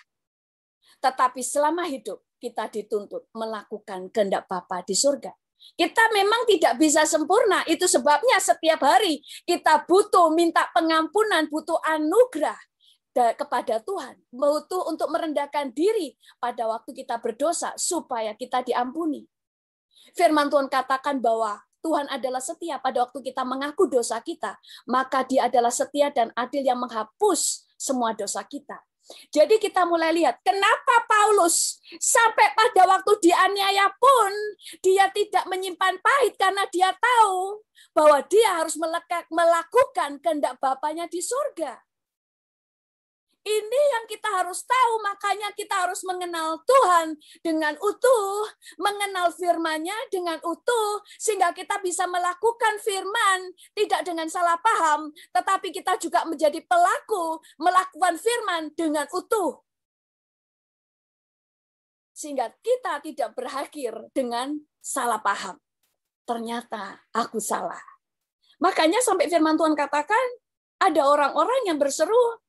Speaker 1: Tetapi selama hidup, kita dituntut melakukan kehendak Bapa di surga. Kita memang tidak bisa sempurna, itu sebabnya setiap hari kita butuh minta pengampunan, butuh anugerah kepada Tuhan. Butuh untuk merendahkan diri pada waktu kita berdosa, supaya kita diampuni. Firman Tuhan katakan bahwa Tuhan adalah setia pada waktu kita mengaku dosa kita, maka Dia adalah setia dan adil yang menghapus semua dosa kita. Jadi kita mulai lihat, kenapa Paulus sampai pada waktu dianiaya pun dia tidak menyimpan pahit karena dia tahu bahwa dia harus melakukan kehendak Bapanya di surga. Ini yang kita harus tahu, makanya kita harus mengenal Tuhan dengan utuh, mengenal firman-Nya dengan utuh, sehingga kita bisa melakukan firman, tidak dengan salah paham, tetapi kita juga menjadi pelaku, melakukan firman dengan utuh. Sehingga kita tidak berakhir dengan salah paham. Ternyata aku salah. Makanya sampai firman Tuhan katakan, Ada orang-orang yang berseru,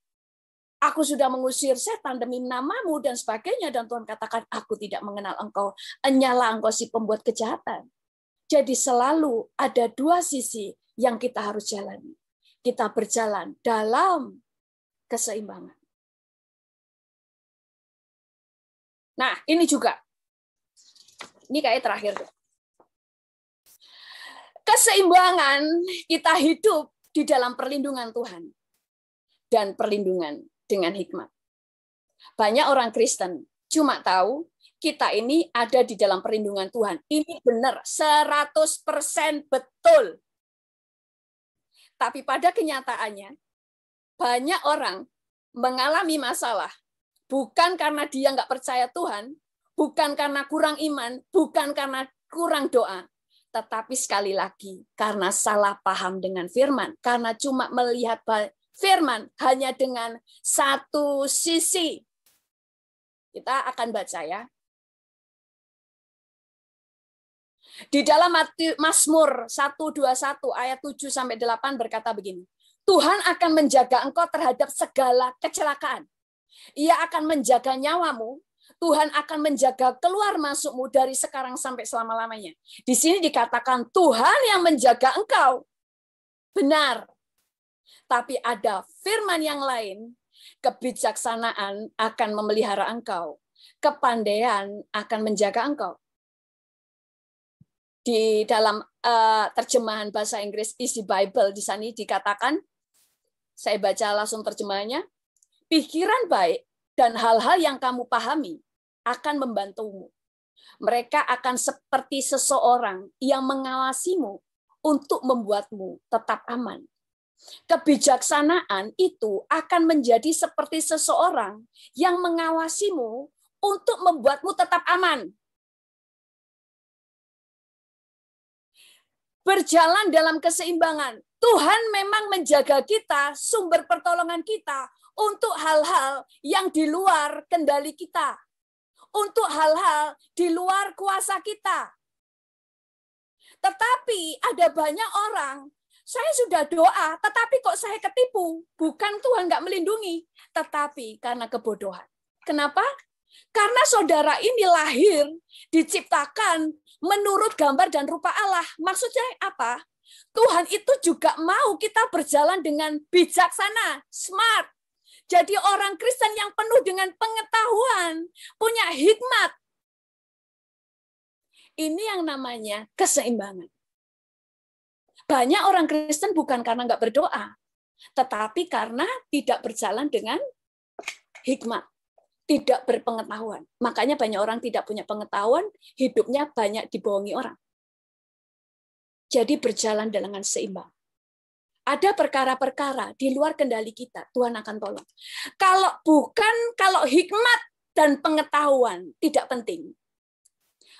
Speaker 1: aku sudah mengusir setan demi namamu dan sebagainya. Dan Tuhan katakan, aku tidak mengenal engkau. Hanyalah engkau si pembuat kejahatan. Jadi selalu ada dua sisi yang kita harus jalani. Kita berjalan dalam keseimbangan. Nah, ini juga. Ini kayak terakhir. Keseimbangan kita hidup di dalam perlindungan Tuhan. Dan perlindungan dengan hikmat. Banyak orang Kristen cuma tahu kita ini ada di dalam perlindungan Tuhan. Ini benar, 100% betul. Tapi pada kenyataannya, banyak orang mengalami masalah. Bukan karena dia nggak percaya Tuhan, bukan karena kurang iman, bukan karena kurang doa. Tetapi sekali lagi, karena salah paham dengan firman. Karena cuma melihat firman hanya dengan satu sisi. Kita akan baca ya. Di dalam Mazmur 121 ayat 7-8 berkata begini. Tuhan akan menjaga engkau terhadap segala kecelakaan. Ia akan menjaga nyawamu. Tuhan akan menjaga keluar masukmu dari sekarang sampai selama-lamanya. Di sini dikatakan Tuhan yang menjaga engkau. Benar. Tapi ada firman yang lain, kebijaksanaan akan memelihara engkau, kepandaian akan menjaga engkau. Di dalam terjemahan bahasa Inggris Easy Bible di sana dikatakan, saya baca langsung terjemahannya, pikiran baik dan hal-hal yang kamu pahami akan membantumu. Mereka akan seperti seseorang yang mengawasimu untuk membuatmu tetap aman. Kebijaksanaan itu akan menjadi seperti seseorang yang mengawasimu untuk membuatmu tetap aman. Berjalan dalam keseimbangan. Tuhan memang menjaga kita, sumber pertolongan kita, untuk hal-hal yang di luar kendali kita. Untuk hal-hal di luar kuasa kita. Tetapi ada banyak orang, saya sudah doa, tetapi kok saya ketipu. Bukan Tuhan nggak melindungi, tetapi karena kebodohan. Kenapa? Karena saudara ini lahir, diciptakan menurut gambar dan rupa Allah. Maksudnya apa? Tuhan itu juga mau kita berjalan dengan bijaksana, smart. Jadi orang Kristen yang penuh dengan pengetahuan, punya hikmat. Ini yang namanya keseimbangan. Banyak orang Kristen bukan karena nggak berdoa, tetapi karena tidak berjalan dengan hikmat, tidak berpengetahuan. Makanya banyak orang tidak punya pengetahuan, hidupnya banyak dibohongi orang. Jadi berjalan dengan seimbang. Ada perkara-perkara di luar kendali kita, Tuhan akan tolong. Kalau hikmat dan pengetahuan tidak penting,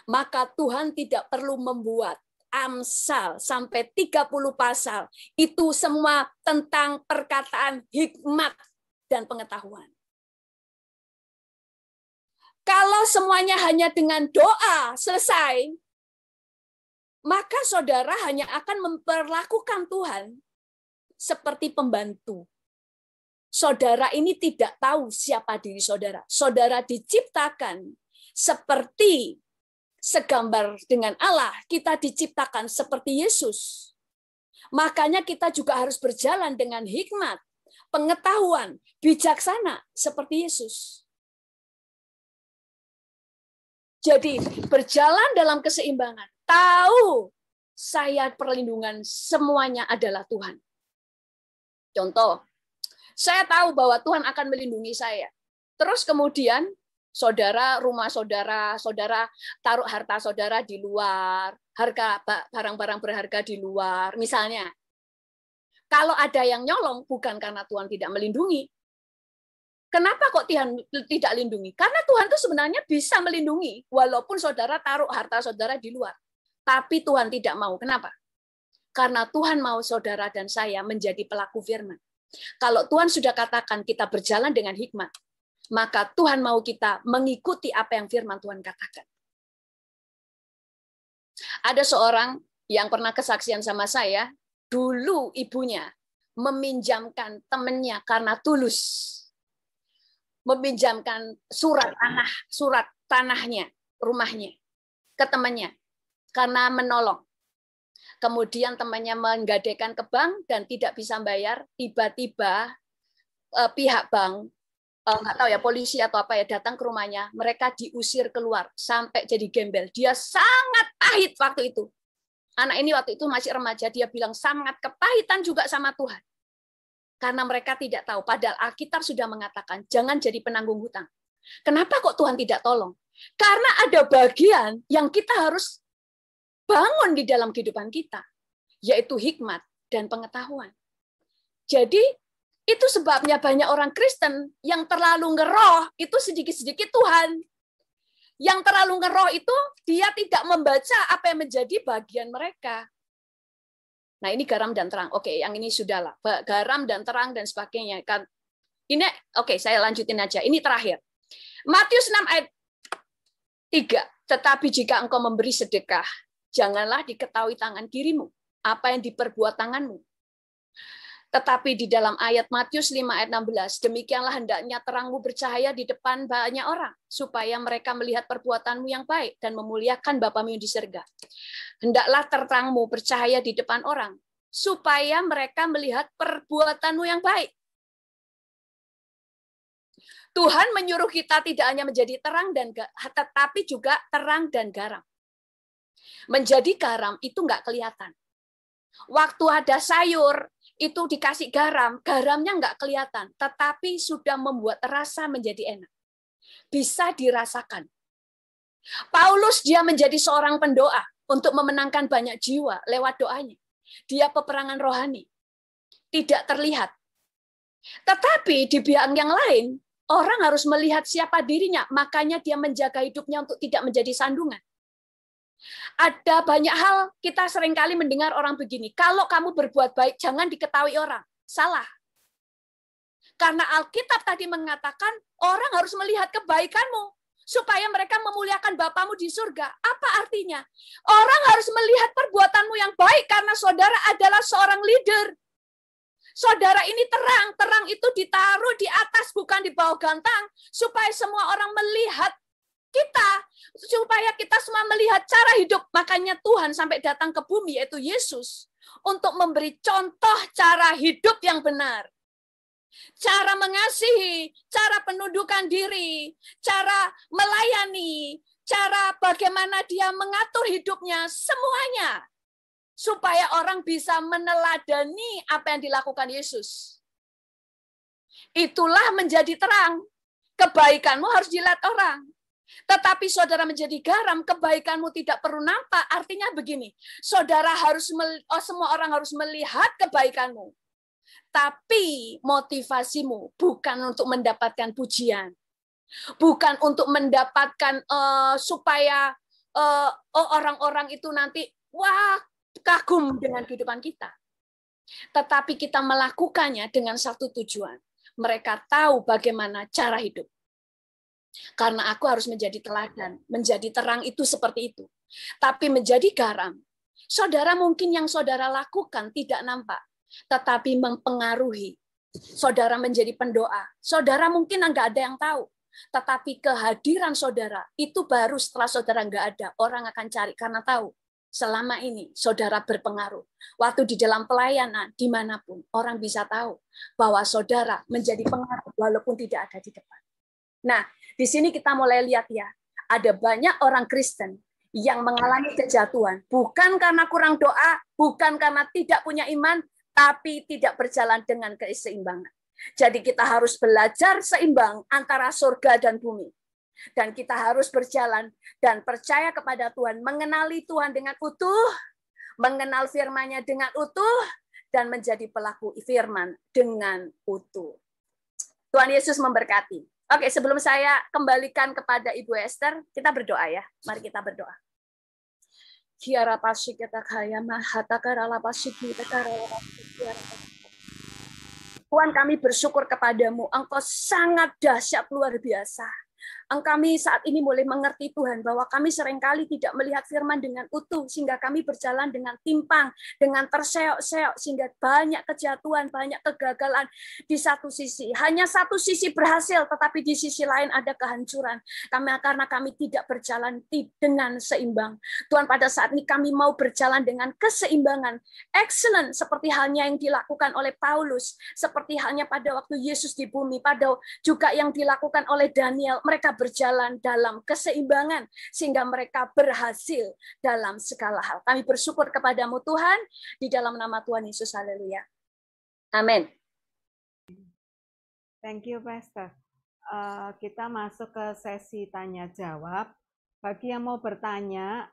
Speaker 1: maka Tuhan tidak perlu membuat Amsal sampai 30 pasal. Itu semua tentang perkataan hikmat dan pengetahuan. Kalau semuanya hanya dengan doa selesai, maka saudara hanya akan memperlakukan Tuhan seperti pembantu. Saudara ini tidak tahu siapa diri saudara. Saudara diciptakan seperti segambar dengan Allah, kita diciptakan seperti Yesus. Makanya kita juga harus berjalan dengan hikmat, pengetahuan, bijaksana seperti Yesus. Jadi berjalan dalam keseimbangan, tahu saya perlindungan semuanya adalah Tuhan. Contoh, saya tahu bahwa Tuhan akan melindungi saya. Terus kemudian saudara, rumah saudara, saudara taruh harta saudara di luar, harga barang-barang berharga di luar. Misalnya, kalau ada yang nyolong, bukan karena Tuhan tidak melindungi. Kenapa kok Tuhan tidak lindungi? Karena Tuhan itu sebenarnya bisa melindungi, walaupun saudara taruh harta saudara di luar. Tapi Tuhan tidak mau. Kenapa? Karena Tuhan mau saudara dan saya menjadi pelaku firman. Kalau Tuhan sudah katakan kita berjalan dengan hikmat, maka Tuhan mau kita mengikuti apa yang firman Tuhan katakan. Ada seorang yang pernah kesaksian sama saya, dulu ibunya meminjamkan temannya karena tulus. Meminjamkan surat tanahnya, rumahnya ke temannya karena menolong. Kemudian temannya menggadaikan ke bank dan tidak bisa bayar, tiba-tiba pihak bank, nggak tahu ya, polisi atau apa ya, datang ke rumahnya, mereka diusir keluar sampai jadi gembel. Dia sangat pahit waktu itu. Anak ini waktu itu masih remaja, dia bilang sangat kepahitan juga sama Tuhan. Karena mereka tidak tahu, padahal Alkitab sudah mengatakan jangan jadi penanggung hutang. Kenapa kok Tuhan tidak tolong? Karena ada bagian yang kita harus bangun di dalam kehidupan kita, yaitu hikmat dan pengetahuan. Jadi itu sebabnya banyak orang Kristen yang terlalu ngeroh, itu sedikit-sedikit Tuhan. Yang terlalu ngeroh itu dia tidak membaca apa yang menjadi bagian mereka. Nah, ini garam dan terang. Oke, yang ini sudahlah. Garam dan terang dan sebagainya. Ini oke, saya lanjutin aja. Ini terakhir. Matius 6 ayat 3. Tetapi jika engkau memberi sedekah, janganlah diketahui tangan kirimu apa yang diperbuat tanganmu. Tetapi di dalam ayat Matius 5 ayat 16, demikianlah hendaknya terangmu bercahaya di depan banyak orang, supaya mereka melihat perbuatanmu yang baik dan memuliakan Bapamu yang di surga. Hendaklah terangmu bercahaya di depan orang, supaya mereka melihat perbuatanmu yang baik. Tuhan menyuruh kita tidak hanya menjadi terang dan tetapi juga terang dan garam. Menjadi garam itu nggak kelihatan. Waktu ada sayur, itu dikasih garam, garamnya nggak kelihatan, tetapi sudah membuat rasa menjadi enak. Bisa dirasakan. Paulus dia menjadi seorang pendoa untuk memenangkan banyak jiwa lewat doanya. Dia peperangan rohani. Tidak terlihat. Tetapi di pihak yang lain, orang harus melihat siapa dirinya, makanya dia menjaga hidupnya untuk tidak menjadi sandungan. Ada banyak hal kita seringkali mendengar orang begini, kalau kamu berbuat baik jangan diketahui orang. Salah. Karena Alkitab tadi mengatakan orang harus melihat kebaikanmu supaya mereka memuliakan Bapamu di surga. Apa artinya? Orang harus melihat perbuatanmu yang baik karena saudara adalah seorang leader. Saudara ini terang, terang itu ditaruh di atas bukan di bawah gantang supaya semua orang melihat kita, supaya kita semua melihat cara hidup. Makanya Tuhan sampai datang ke bumi, yaitu Yesus, untuk memberi contoh cara hidup yang benar. Cara mengasihi, cara penundukan diri, cara melayani, cara bagaimana dia mengatur hidupnya, semuanya. Supaya orang bisa meneladani apa yang dilakukan Yesus. Itulah menjadi terang. Kebaikanmu harus dilihat orang. Tetapi saudara menjadi garam, kebaikanmu tidak perlu nampak. Artinya begini, saudara harus semua orang harus melihat kebaikanmu. Tapi motivasimu bukan untuk mendapatkan pujian, bukan untuk mendapatkan supaya orang-orang itu nanti wah kagum dengan kehidupan kita. Tetapi kita melakukannya dengan satu tujuan. Mereka tahu bagaimana cara hidup. Karena aku harus menjadi teladan, menjadi terang itu seperti itu. Tapi menjadi garam, saudara mungkin yang saudara lakukan tidak nampak, tetapi mempengaruhi. Saudara menjadi pendoa, saudara mungkin nggak ada yang tahu. Tetapi kehadiran saudara, itu baru setelah saudara nggak ada, orang akan cari karena tahu. Selama ini saudara berpengaruh. Waktu di dalam pelayanan, dimanapun, orang bisa tahu bahwa saudara menjadi pengaruh walaupun tidak ada di depan. Nah, di sini kita mulai lihat ya, ada banyak orang Kristen yang mengalami kejatuhan, bukan karena kurang doa, bukan karena tidak punya iman, tapi tidak berjalan dengan keseimbangan. Jadi kita harus belajar seimbang antara surga dan bumi. Dan kita harus berjalan dan percaya kepada Tuhan, mengenali Tuhan dengan utuh, mengenal firman-Nya dengan utuh, dan menjadi pelaku firman dengan utuh. Tuhan Yesus memberkati. Oke, sebelum saya kembalikan kepada Ibu Esther, kita berdoa ya. Mari kita berdoa. Tuhan, kami bersyukur kepadamu. Engkau sangat dahsyat luar biasa. Kami saat ini mulai mengerti Tuhan bahwa kami seringkali tidak melihat firman dengan utuh sehingga kami berjalan dengan timpang, dengan terseok-seok sehingga banyak kejatuhan, banyak kegagalan di satu sisi. Hanya satu sisi berhasil tetapi di sisi lain ada kehancuran. Karena kami tidak berjalan dengan seimbang. Tuhan, pada saat ini kami mau berjalan dengan keseimbangan. Excellent seperti halnya yang dilakukan oleh Paulus, seperti halnya pada waktu Yesus di bumi, pada juga yang dilakukan oleh Daniel. Mereka berjalan dalam keseimbangan sehingga mereka berhasil dalam segala hal. Kami bersyukur kepadamu Tuhan di dalam nama Tuhan Yesus. Haleluya. Amin.
Speaker 2: Thank you, Pastor. Kita masuk ke sesi tanya jawab. Bagi yang mau bertanya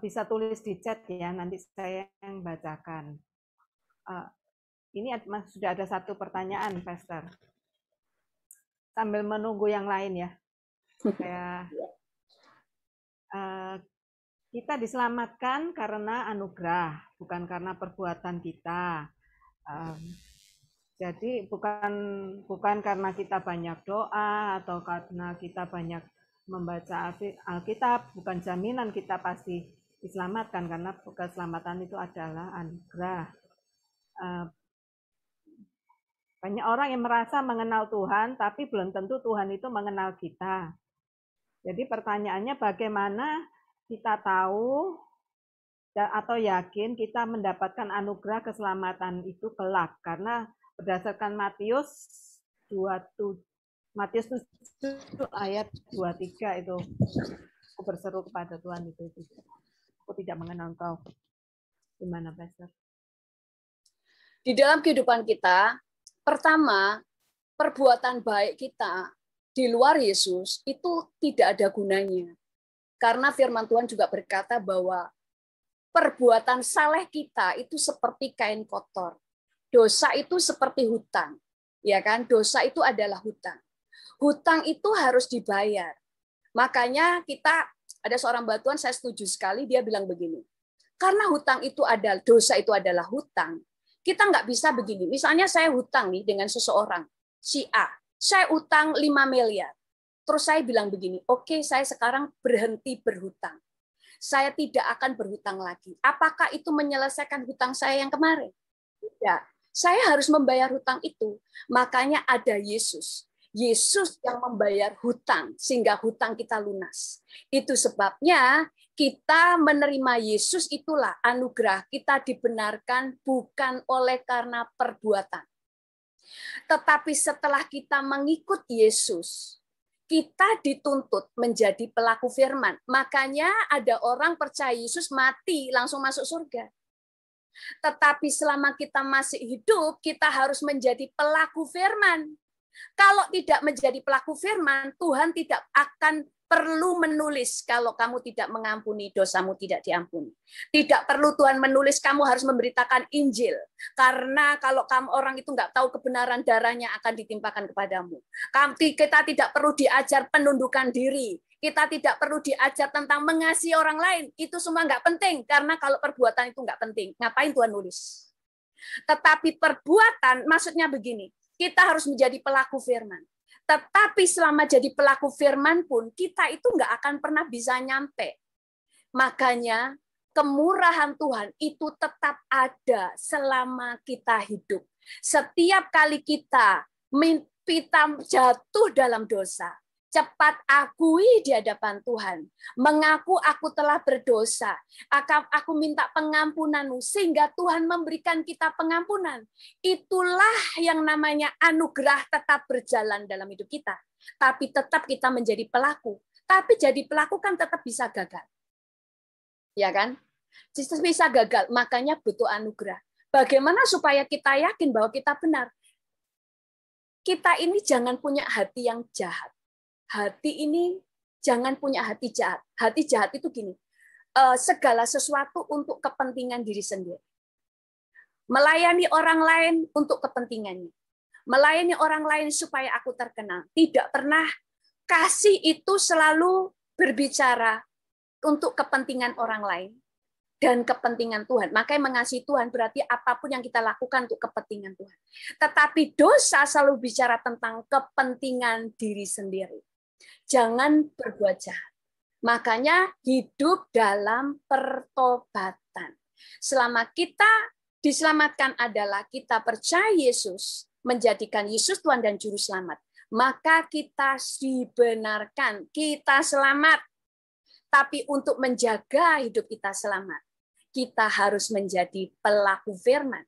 Speaker 2: bisa tulis di chat ya, nanti saya yang bacakan. Ini sudah ada satu pertanyaan, Pastor. Sambil menunggu yang lain ya. Kita diselamatkan karena anugerah, bukan karena perbuatan kita. Jadi bukan karena kita banyak doa atau karena kita banyak membaca Alkitab, bukan jaminan kita pasti diselamatkan, karena keselamatan itu adalah anugerah. Banyak orang yang merasa mengenal Tuhan, tapi belum tentu Tuhan itu mengenal kita. Jadi pertanyaannya bagaimana kita tahu atau yakin kita mendapatkan anugerah keselamatan itu kelak? Karena berdasarkan Matius 7 ayat 23 itu, aku berseru kepada Tuhan itu. Aku tidak mengenal Engkau. Gimana, Pastor?
Speaker 1: Di dalam kehidupan kita, pertama, perbuatan baik kita di luar Yesus itu tidak ada gunanya. Karena firman Tuhan juga berkata bahwa perbuatan saleh kita itu seperti kain kotor. Dosa itu seperti hutang. Ya kan? Dosa itu adalah hutang. Hutang itu harus dibayar. Makanya ada seorang batuan, saya setuju sekali, dia bilang begini. Karena dosa itu adalah hutang, kita nggak bisa begini. Misalnya saya hutang nih dengan seseorang, si A. Saya utang 5 miliar. Terus saya bilang begini, oke, saya sekarang berhenti berhutang. Saya tidak akan berhutang lagi. Apakah itu menyelesaikan hutang saya yang kemarin? Tidak. Saya harus membayar hutang itu. Makanya ada Yesus. Yesus yang membayar hutang sehingga hutang kita lunas. Itu sebabnya kita menerima Yesus, itulah anugerah. Kita dibenarkan bukan oleh karena perbuatan. Tetapi setelah kita mengikut Yesus, kita dituntut menjadi pelaku firman. Makanya ada orang percaya Yesus mati langsung masuk surga. Tetapi selama kita masih hidup, kita harus menjadi pelaku firman. Kalau tidak menjadi pelaku firman, Tuhan tidak akan perlu menulis kalau kamu tidak mengampuni, dosamu tidak diampuni. Tidak perlu Tuhan menulis kamu harus memberitakan Injil. Karena kalau kamu orang itu nggak tahu kebenaran, darahnya akan ditimpakan kepadamu. Kita tidak perlu diajar penundukan diri. Kita tidak perlu diajar tentang mengasihi orang lain. Itu semua nggak penting. Karena kalau perbuatan itu nggak penting. Ngapain Tuhan nulis? Tetapi perbuatan, maksudnya begini. Kita harus menjadi pelaku firman. Tetapi selama jadi pelaku firman pun, kita itu nggak akan pernah bisa nyampe. Makanya kemurahan Tuhan itu tetap ada selama kita hidup. Setiap kali kita jatuh dalam dosa, cepat akui di hadapan Tuhan. Mengaku aku telah berdosa. Aku minta pengampunanmu sehingga Tuhan memberikan kita pengampunan. Itulah yang namanya anugerah tetap berjalan dalam hidup kita. Tapi tetap kita menjadi pelaku. Tapi jadi pelaku kan tetap bisa gagal. Ya kan? Bisa gagal, makanya butuh anugerah. Bagaimana supaya kita yakin bahwa kita benar? Kita ini jangan punya hati yang jahat. Hati ini jangan punya hati jahat. Hati jahat itu gini, segala sesuatu untuk kepentingan diri sendiri. Melayani orang lain untuk kepentingannya. Melayani orang lain supaya aku terkenal. Tidak pernah kasih itu selalu berbicara untuk kepentingan orang lain dan kepentingan Tuhan. Makanya mengasihi Tuhan berarti apapun yang kita lakukan untuk kepentingan Tuhan. Tetapi dosa selalu bicara tentang kepentingan diri sendiri. Jangan berbuat jahat. Makanya hidup dalam pertobatan. Selama kita diselamatkan adalah kita percaya Yesus, menjadikan Yesus Tuhan dan Juru Selamat, maka kita dibenarkan, kita selamat. Tapi untuk menjaga hidup kita selamat, kita harus menjadi pelaku firman.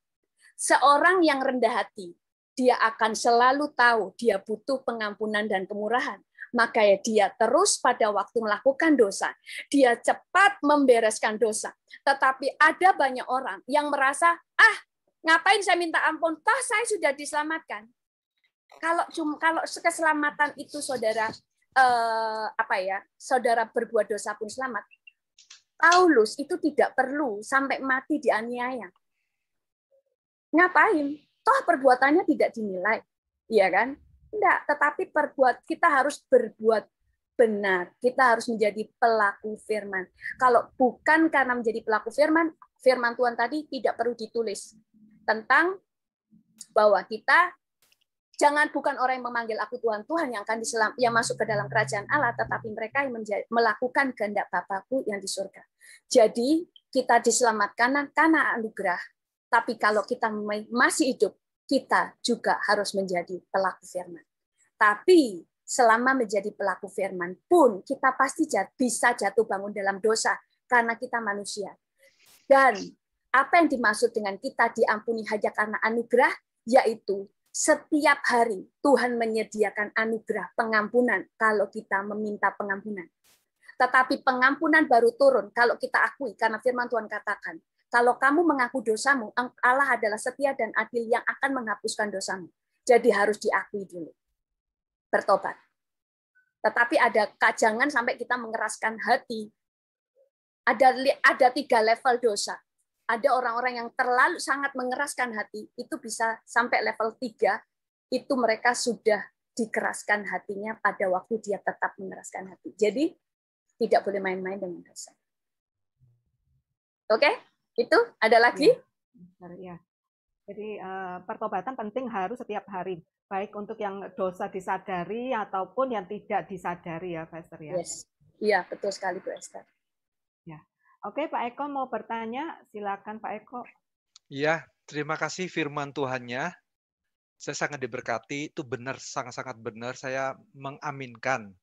Speaker 1: Seorang yang rendah hati, dia akan selalu tahu dia butuh pengampunan dan kemurahan. Maka ya dia terus pada waktu melakukan dosa, dia cepat membereskan dosa. Tetapi ada banyak orang yang merasa, ngapain saya minta ampun, toh saya sudah diselamatkan. Kalau keselamatan itu saudara saudara berbuat dosa pun selamat. Paulus itu tidak perlu sampai mati dianiaya. Ngapain? Toh perbuatannya tidak dinilai, iya kan? Tidak, tetapi kita harus berbuat benar. Kita harus menjadi pelaku firman. Kalau bukan karena menjadi pelaku firman, firman Tuhan tadi tidak perlu ditulis tentang bahwa kita bukan orang yang memanggil aku Tuhan, Tuhan yang akan yang masuk ke dalam kerajaan Allah, tetapi mereka yang melakukan kehendak Bapakku yang di surga. Jadi kita diselamatkan karena anugerah. Tapi kalau kita masih hidup, kita juga harus menjadi pelaku firman. Tapi selama menjadi pelaku firman pun, kita pasti bisa jatuh bangun dalam dosa karena kita manusia. Dan apa yang dimaksud dengan kita diampuni hanya karena anugerah, yaitu setiap hari Tuhan menyediakan anugerah pengampunan kalau kita meminta pengampunan. Tetapi pengampunan baru turun kalau kita akui, karena firman Tuhan katakan, kalau kamu mengaku dosamu, Allah adalah setia dan adil yang akan menghapuskan dosamu. Jadi harus diakui dulu. Bertobat. Tetapi jangan sampai kita mengeraskan hati. Ada 3 level dosa. Ada orang-orang yang terlalu sangat mengeraskan hati, itu bisa sampai level 3, itu mereka sudah dikeraskan hatinya pada waktu dia tetap mengeraskan hati. Jadi tidak boleh main-main dengan dosa. Oke? Itu ada lagi?
Speaker 2: Ya. Jadi pertobatan penting harus setiap hari, baik untuk yang dosa disadari ataupun yang tidak disadari ya, Pastor ya.
Speaker 1: Yes. Iya, betul sekali Bu Esther.
Speaker 2: Ya. Oke, Pak Eko mau bertanya, silakan Pak Eko.
Speaker 3: Iya, terima kasih firman Tuhannya. Saya sangat diberkati, itu benar, sangat-sangat benar, saya mengaminkan.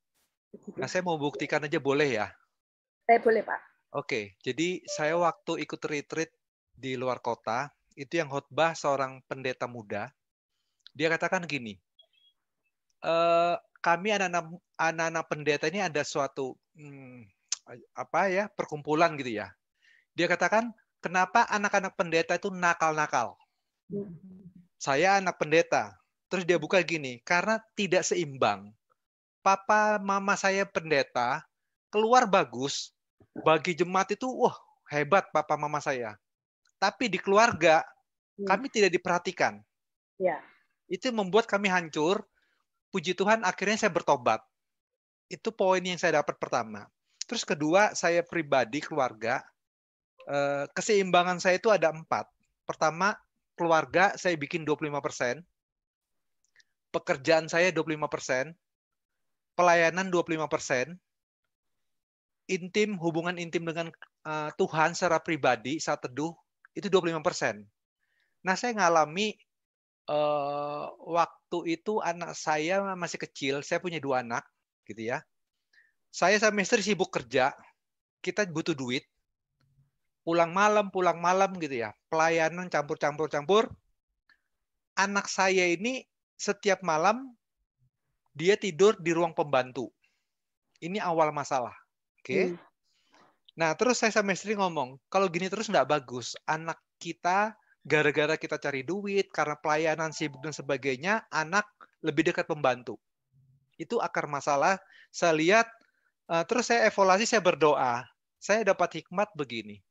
Speaker 3: Nah, saya mau buktikan aja boleh ya?
Speaker 1: Boleh Pak.
Speaker 3: Oke, jadi saya waktu ikut retreat di luar kota, itu yang khotbah seorang pendeta muda. Dia katakan gini, kami anak-anak pendeta ini ada suatu perkumpulan gitu ya. Dia katakan, kenapa anak-anak pendeta itu nakal-nakal? Saya anak pendeta. Terus dia buka gini, karena tidak seimbang. Papa mama saya pendeta, keluar bagus, bagi jemaat itu, wah hebat papa mama saya. Tapi di keluarga, kami tidak diperhatikan.
Speaker 1: Ya.
Speaker 3: Itu membuat kami hancur. Puji Tuhan, akhirnya saya bertobat. Itu poin yang saya dapat pertama. Terus kedua, saya pribadi, keluarga, keseimbangan saya itu ada 4. Pertama, keluarga saya bikin 25%. Pekerjaan saya 25%. Pelayanan 25%. Hubungan intim dengan Tuhan secara pribadi saat teduh itu 25%. Nah, saya ngalami waktu itu anak saya masih kecil, saya punya 2 anak, gitu ya. Saya sama istri sibuk kerja, kita butuh duit, pulang malam gitu ya, pelayanan campur. Anak saya ini setiap malam dia tidur di ruang pembantu. Ini awal masalah. Oke. Nah, terus saya sama istri ngomong, kalau gini terus nggak bagus. Anak kita, gara-gara kita cari duit, karena pelayanan sibuk dan sebagainya, anak lebih dekat pembantu. Itu akar masalah. Saya lihat, terus saya evaluasi, saya berdoa. Saya dapat hikmat begini.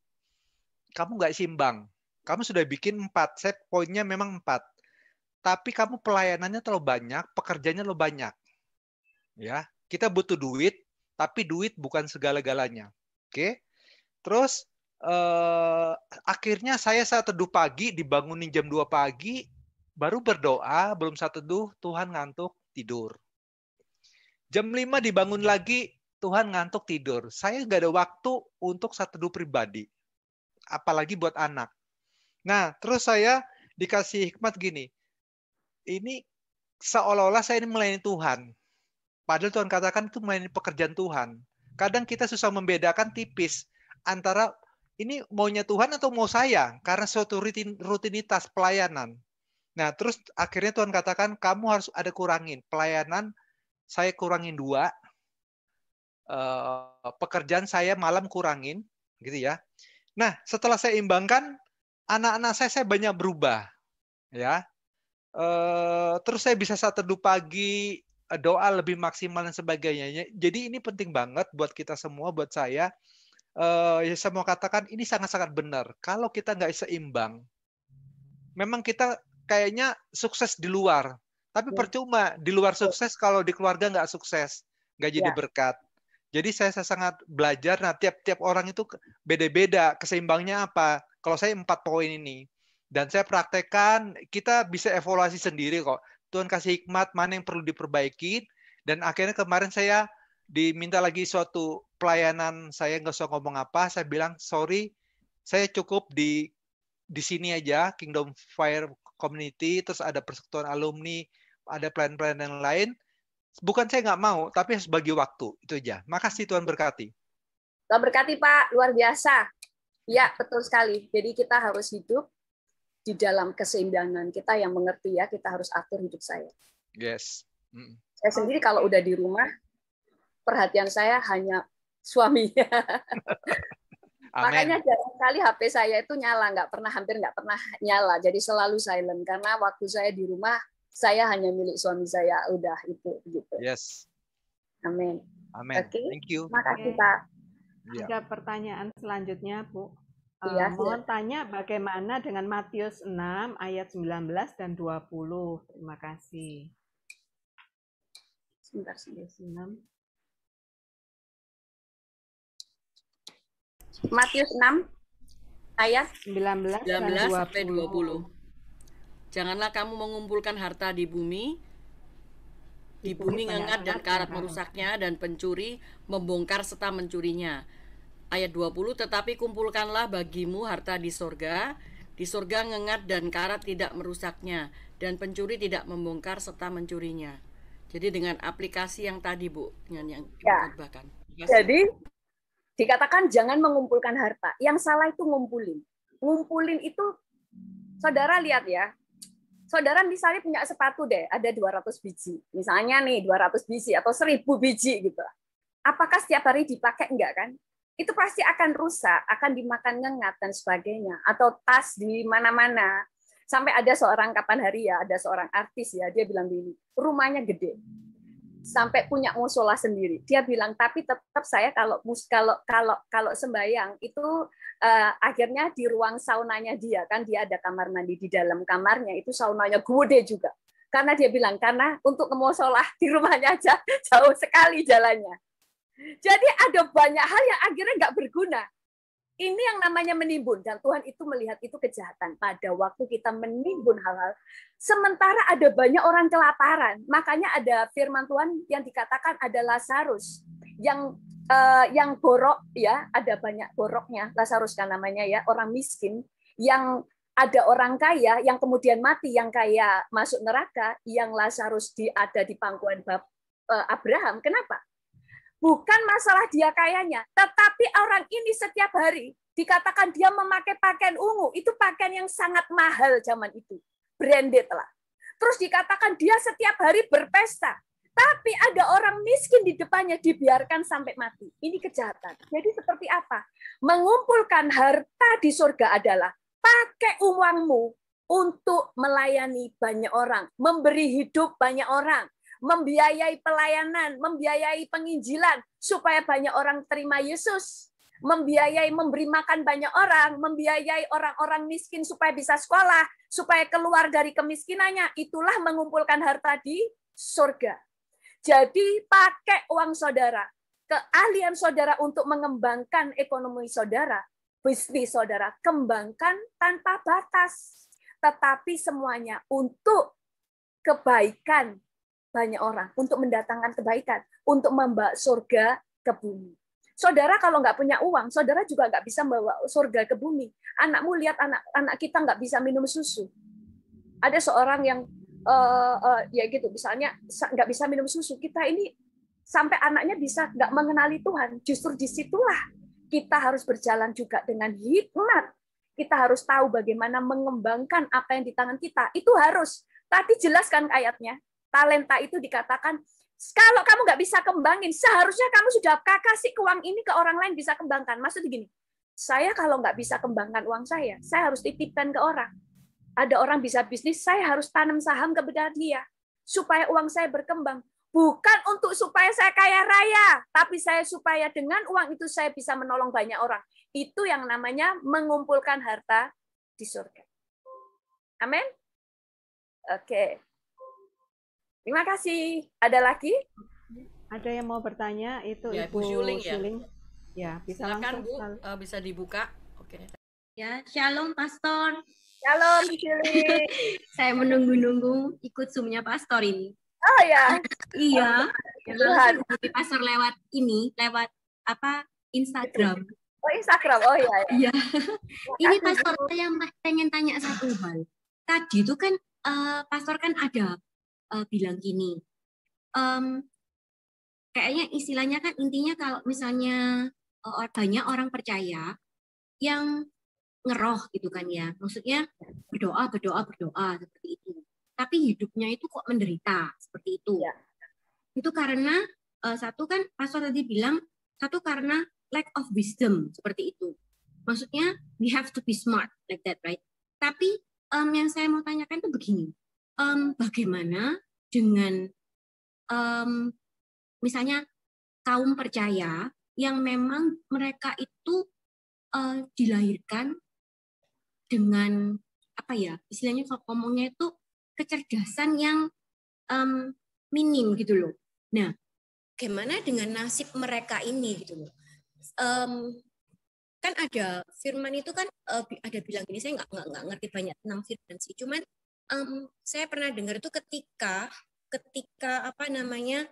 Speaker 3: Kamu nggak seimbang. Kamu sudah bikin 4. Saya poinnya memang 4. Tapi kamu pelayanannya terlalu banyak, pekerjaannya terlalu banyak. Ya, kita butuh duit, tapi duit bukan segala-galanya. Oke. Terus akhirnya saya saat teduh pagi, dibangunin jam 2 pagi, baru berdoa, belum saat teduh, Tuhan ngantuk, tidur. Jam 5 dibangun lagi, Tuhan ngantuk tidur. Saya nggak ada waktu untuk satu teduh pribadi. Apalagi buat anak. Nah, terus saya dikasih hikmat gini. Ini seolah-olah saya ini melayani Tuhan. Padahal Tuhan katakan itu melayani pekerjaan Tuhan. Kadang kita susah membedakan tipis antara ini maunya Tuhan atau mau saya. Karena suatu rutinitas pelayanan. Nah, terus akhirnya Tuhan katakan, kamu harus ada kurangin. Pelayanan, saya kurangin 2. Pekerjaan saya malam kurangin. Gitu ya. Nah, setelah saya imbangkan, anak-anak saya banyak berubah. Ya. Terus saya bisa saat teduh pagi, doa lebih maksimal dan sebagainya. Jadi ini penting banget buat kita semua, buat saya. Saya mau katakan ini sangat-sangat benar. Kalau kita nggak seimbang, memang kita kayaknya sukses di luar. Tapi percuma, di luar sukses kalau di keluarga nggak sukses. Nggak jadi berkat. Jadi saya sangat belajar, nah tiap-tiap orang itu beda-beda, keseimbangnya apa. Kalau saya 4 poin ini. Dan saya praktekkan, kita bisa evaluasi sendiri kok. Tuhan kasih hikmat, mana yang perlu diperbaiki. Dan akhirnya kemarin saya diminta lagi suatu pelayanan, saya nggak usah ngomong apa, saya bilang, sorry, saya cukup di sini aja, Kingdom Fire Community, terus ada persekutuan alumni, ada pelayan-pelayan yang lain. Bukan saya nggak mau, tapi harus bagi waktu. Itu aja. Makasih, Tuhan berkati.
Speaker 1: Tuhan berkati, Pak. Luar biasa. Ya, betul sekali. Jadi kita harus hidup di dalam keseimbangan. Kita yang mengerti ya, kita harus atur hidup saya.
Speaker 3: Yes.
Speaker 1: Saya sendiri kalau udah di rumah, perhatian saya hanya suaminya. Makanya jarang sekali HP saya itu nyala, hampir nggak pernah nyala. Jadi selalu silent, karena waktu saya di rumah, saya hanya milik suami saya. Udah, itu. Gitu.
Speaker 3: Yes.
Speaker 1: Amin.
Speaker 3: Amin.
Speaker 1: Okay.
Speaker 3: Thank you.
Speaker 1: Makasih, Pak.
Speaker 2: Ada pertanyaan selanjutnya, Bu.
Speaker 1: Iya,
Speaker 2: mohon tanya bagaimana dengan Matius 6 ayat 19 dan 20. Terima kasih.
Speaker 1: Sebentar. Matius 6 ayat
Speaker 2: 19 dan 20.
Speaker 4: Janganlah kamu mengumpulkan harta di bumi ngengat dan karat merusaknya, dan pencuri membongkar serta mencurinya. Ayat 20, tetapi kumpulkanlah bagimu harta di sorga ngengat dan karat tidak merusaknya, dan pencuri tidak membongkar serta mencurinya. Jadi dengan aplikasi yang tadi, Bu, yang bahkan.
Speaker 1: Jadi dikatakan jangan mengumpulkan harta. Yang salah itu ngumpulin. Ngumpulin itu, saudara lihat ya, saudara misalnya punya sepatu deh, ada 200 biji. Misalnya nih 200 biji atau 1000 biji gitu. Apakah setiap hari dipakai? Enggak kan? Itu pasti akan rusak, akan dimakan ngengat dan sebagainya. Atau tas di mana-mana. Sampai ada seorang kapan hari ya, ada seorang artis ya, dia bilang gini, rumahnya gede. Sampai punya musola sendiri. Dia bilang, tapi tetap saya kalau sembahyang itu akhirnya di ruang saunanya dia, kan dia ada kamar mandi di dalam kamarnya, itu saunanya gede juga. Karena dia bilang, karena untuk ke musola di rumahnya aja jauh sekali jalannya. Jadi ada banyak hal yang akhirnya nggak berguna. Ini yang namanya menimbun, dan Tuhan itu melihat itu kejahatan. Pada waktu kita menimbun hal-hal, sementara ada banyak orang kelaparan. Makanya ada firman Tuhan yang dikatakan ada Lazarus yang borok ya, ada banyak boroknya. Lazarus kan namanya ya, orang miskin yang ada orang kaya yang kemudian mati, yang kaya masuk neraka, yang Lazarus ada di pangkuan Abraham. Kenapa? Bukan masalah dia kayanya, tetapi orang ini setiap hari dikatakan dia memakai pakaian ungu. Itu pakaian yang sangat mahal zaman itu. Branded lah. Terus dikatakan dia setiap hari berpesta. Tapi ada orang miskin di depannya, dibiarkan sampai mati. Ini kejahatan. Jadi seperti apa? Mengumpulkan harta di surga adalah pakai uangmu untuk melayani banyak orang. Memberi hidup banyak orang. Membiayai pelayanan, membiayai penginjilan supaya banyak orang terima Yesus, membiayai memberi makan banyak orang, membiayai orang-orang miskin supaya bisa sekolah, supaya keluar dari kemiskinannya. Itulah mengumpulkan harta di surga. Jadi pakai uang saudara, keahlian saudara untuk mengembangkan ekonomi saudara, bisnis saudara, kembangkan tanpa batas. Tetapi semuanya untuk kebaikan banyak orang, untuk mendatangkan kebaikan, untuk membawa surga ke bumi. Saudara kalau nggak punya uang, saudara juga nggak bisa membawa surga ke bumi. Anakmu lihat anak kita nggak bisa minum susu. Ada seorang yang ya gitu, misalnya nggak bisa minum susu. Kita ini sampai anaknya bisa nggak mengenali Tuhan. Justru disitulah kita harus berjalan juga dengan hikmat. Kita harus tahu bagaimana mengembangkan apa yang di tangan kita. Itu harus. Tadi jelaskan ayatnya. Talenta itu dikatakan, kalau kamu nggak bisa kembangin, seharusnya kamu sudah kasih uang ini ke orang lain bisa kembangkan. Maksudnya gini, saya kalau nggak bisa kembangkan uang saya harus titipkan ke orang. Ada orang bisa bisnis, saya harus tanam saham kepada dia. Supaya uang saya berkembang. Bukan untuk supaya saya kaya raya, tapi saya supaya dengan uang itu saya bisa menolong banyak orang. Itu yang namanya mengumpulkan harta di surga. Amin. Oke. Terima kasih. Ada lagi?
Speaker 2: Ada yang mau bertanya? Itu
Speaker 4: Ya,
Speaker 2: Ibu
Speaker 4: Ibu Syuling ya.
Speaker 2: Ya, bisa
Speaker 4: Silakan Bu,
Speaker 2: langsung.
Speaker 4: bisa dibuka. Oke.
Speaker 5: Ya, shalom Pastor.
Speaker 1: Shalom, Syuling.
Speaker 5: Saya menunggu-nunggu ikut Zoom-nya Pastor ini.
Speaker 1: Oh ya.
Speaker 5: Iya.
Speaker 1: Tuhan.
Speaker 5: Langsung hubungi Pastor lewat Instagram.
Speaker 1: Oh, Instagram. Oh ya.
Speaker 5: Iya. Ini Pastor, saya pengen tanya satu hal. Tadi itu kan Pastor kan ada bilang gini. Kayaknya istilahnya kan intinya kalau misalnya banyak orang percaya yang ngeroh gitu kan ya. Maksudnya berdoa seperti itu. Tapi hidupnya itu kok menderita seperti itu.
Speaker 1: Ya.
Speaker 5: Itu karena satu kan Pastor tadi bilang, satu karena lack of wisdom seperti itu. Maksudnya we have to be smart like that, right? Tapi yang saya mau tanyakan itu begini. Bagaimana dengan misalnya kaum percaya yang memang mereka itu dilahirkan dengan apa ya istilahnya kalau ngomongnya itu kecerdasan yang minim gitu loh. Nah, bagaimana dengan nasib mereka ini gitu loh? Kan ada firman itu kan ada bilang gini, saya nggak ngerti banyak tentang firman sih. Cuman saya pernah dengar itu ketika apa namanya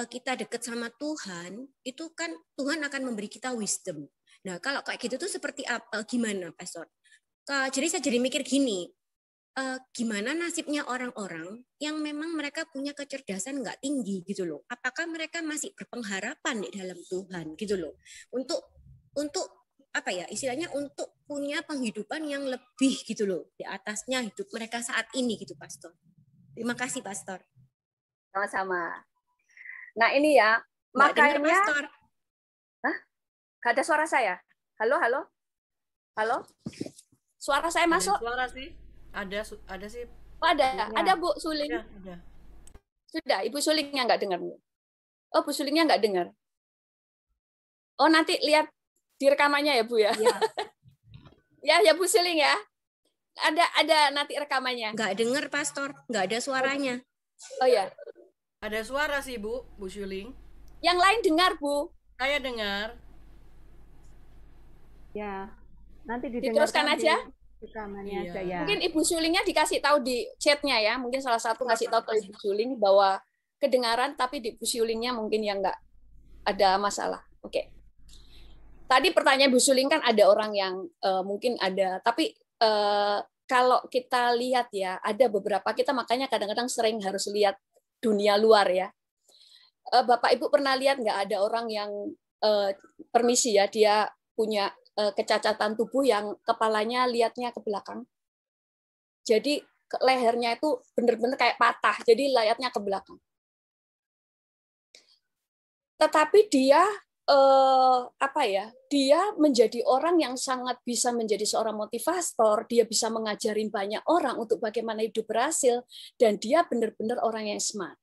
Speaker 5: kita dekat sama Tuhan, itu kan Tuhan akan memberi kita wisdom. Nah, kalau kayak gitu tuh seperti apa? Gimana, Pastor? Jadi saya jadi mikir gini. Gimana nasibnya orang-orang yang memang mereka punya kecerdasan nggak tinggi gitu loh. Apakah mereka masih berpengharapan di dalam Tuhan gitu loh. Untuk apa ya istilahnya untuk punya penghidupan yang lebih gitu loh di atasnya hidup mereka saat ini gitu Pastor. Terima kasih Pastor.
Speaker 1: Sama-sama. Nah ini ya makanya.
Speaker 5: Dengar, Pastor.
Speaker 1: Hah? Gak ada suara saya. Halo. Suara saya masuk?
Speaker 4: Suara sih. Ada sih.
Speaker 1: Oh, ada Bu Suling.
Speaker 4: Ada.
Speaker 1: Sudah, Ibu Sulingnya nggak dengar. Oh, Bu Sulingnya nggak dengar. Oh, nanti lihat di rekamannya ya, Bu ya.
Speaker 5: Ya,
Speaker 1: ya Bu Suling ya. Ada nanti rekamannya.
Speaker 5: Nggak dengar, Pastor. Nggak ada suaranya.
Speaker 1: Oh ya.
Speaker 4: Ada suara sih, Bu Syuling.
Speaker 1: Yang lain dengar, Bu.
Speaker 4: Saya dengar.
Speaker 2: Ya, nanti
Speaker 1: diteruskan aja.
Speaker 2: Rekamannya
Speaker 4: Iya.
Speaker 2: aja ya.
Speaker 1: Mungkin Ibu Sulingnya dikasih tahu di chatnya ya. Mungkin salah satu ngasih tahu ke Ibu Suling bahwa kedengaran, tapi di Ibu Sulingnya mungkin yang nggak ada masalah. Oke. Tadi pertanyaan Bu Suling kan ada orang yang mungkin ada, tapi kalau kita lihat ya, ada beberapa, kita makanya kadang-kadang sering harus lihat dunia luar ya. Bapak Ibu pernah lihat nggak ada orang yang permisi ya, dia punya kecacatan tubuh yang kepalanya lihatnya ke belakang. Jadi lehernya itu benar-benar kayak patah, jadi lihatnya ke belakang. Tetapi dia dia menjadi orang yang sangat bisa menjadi seorang motivator, dia bisa mengajarin banyak orang untuk bagaimana hidup berhasil, dan dia benar-benar orang yang smart.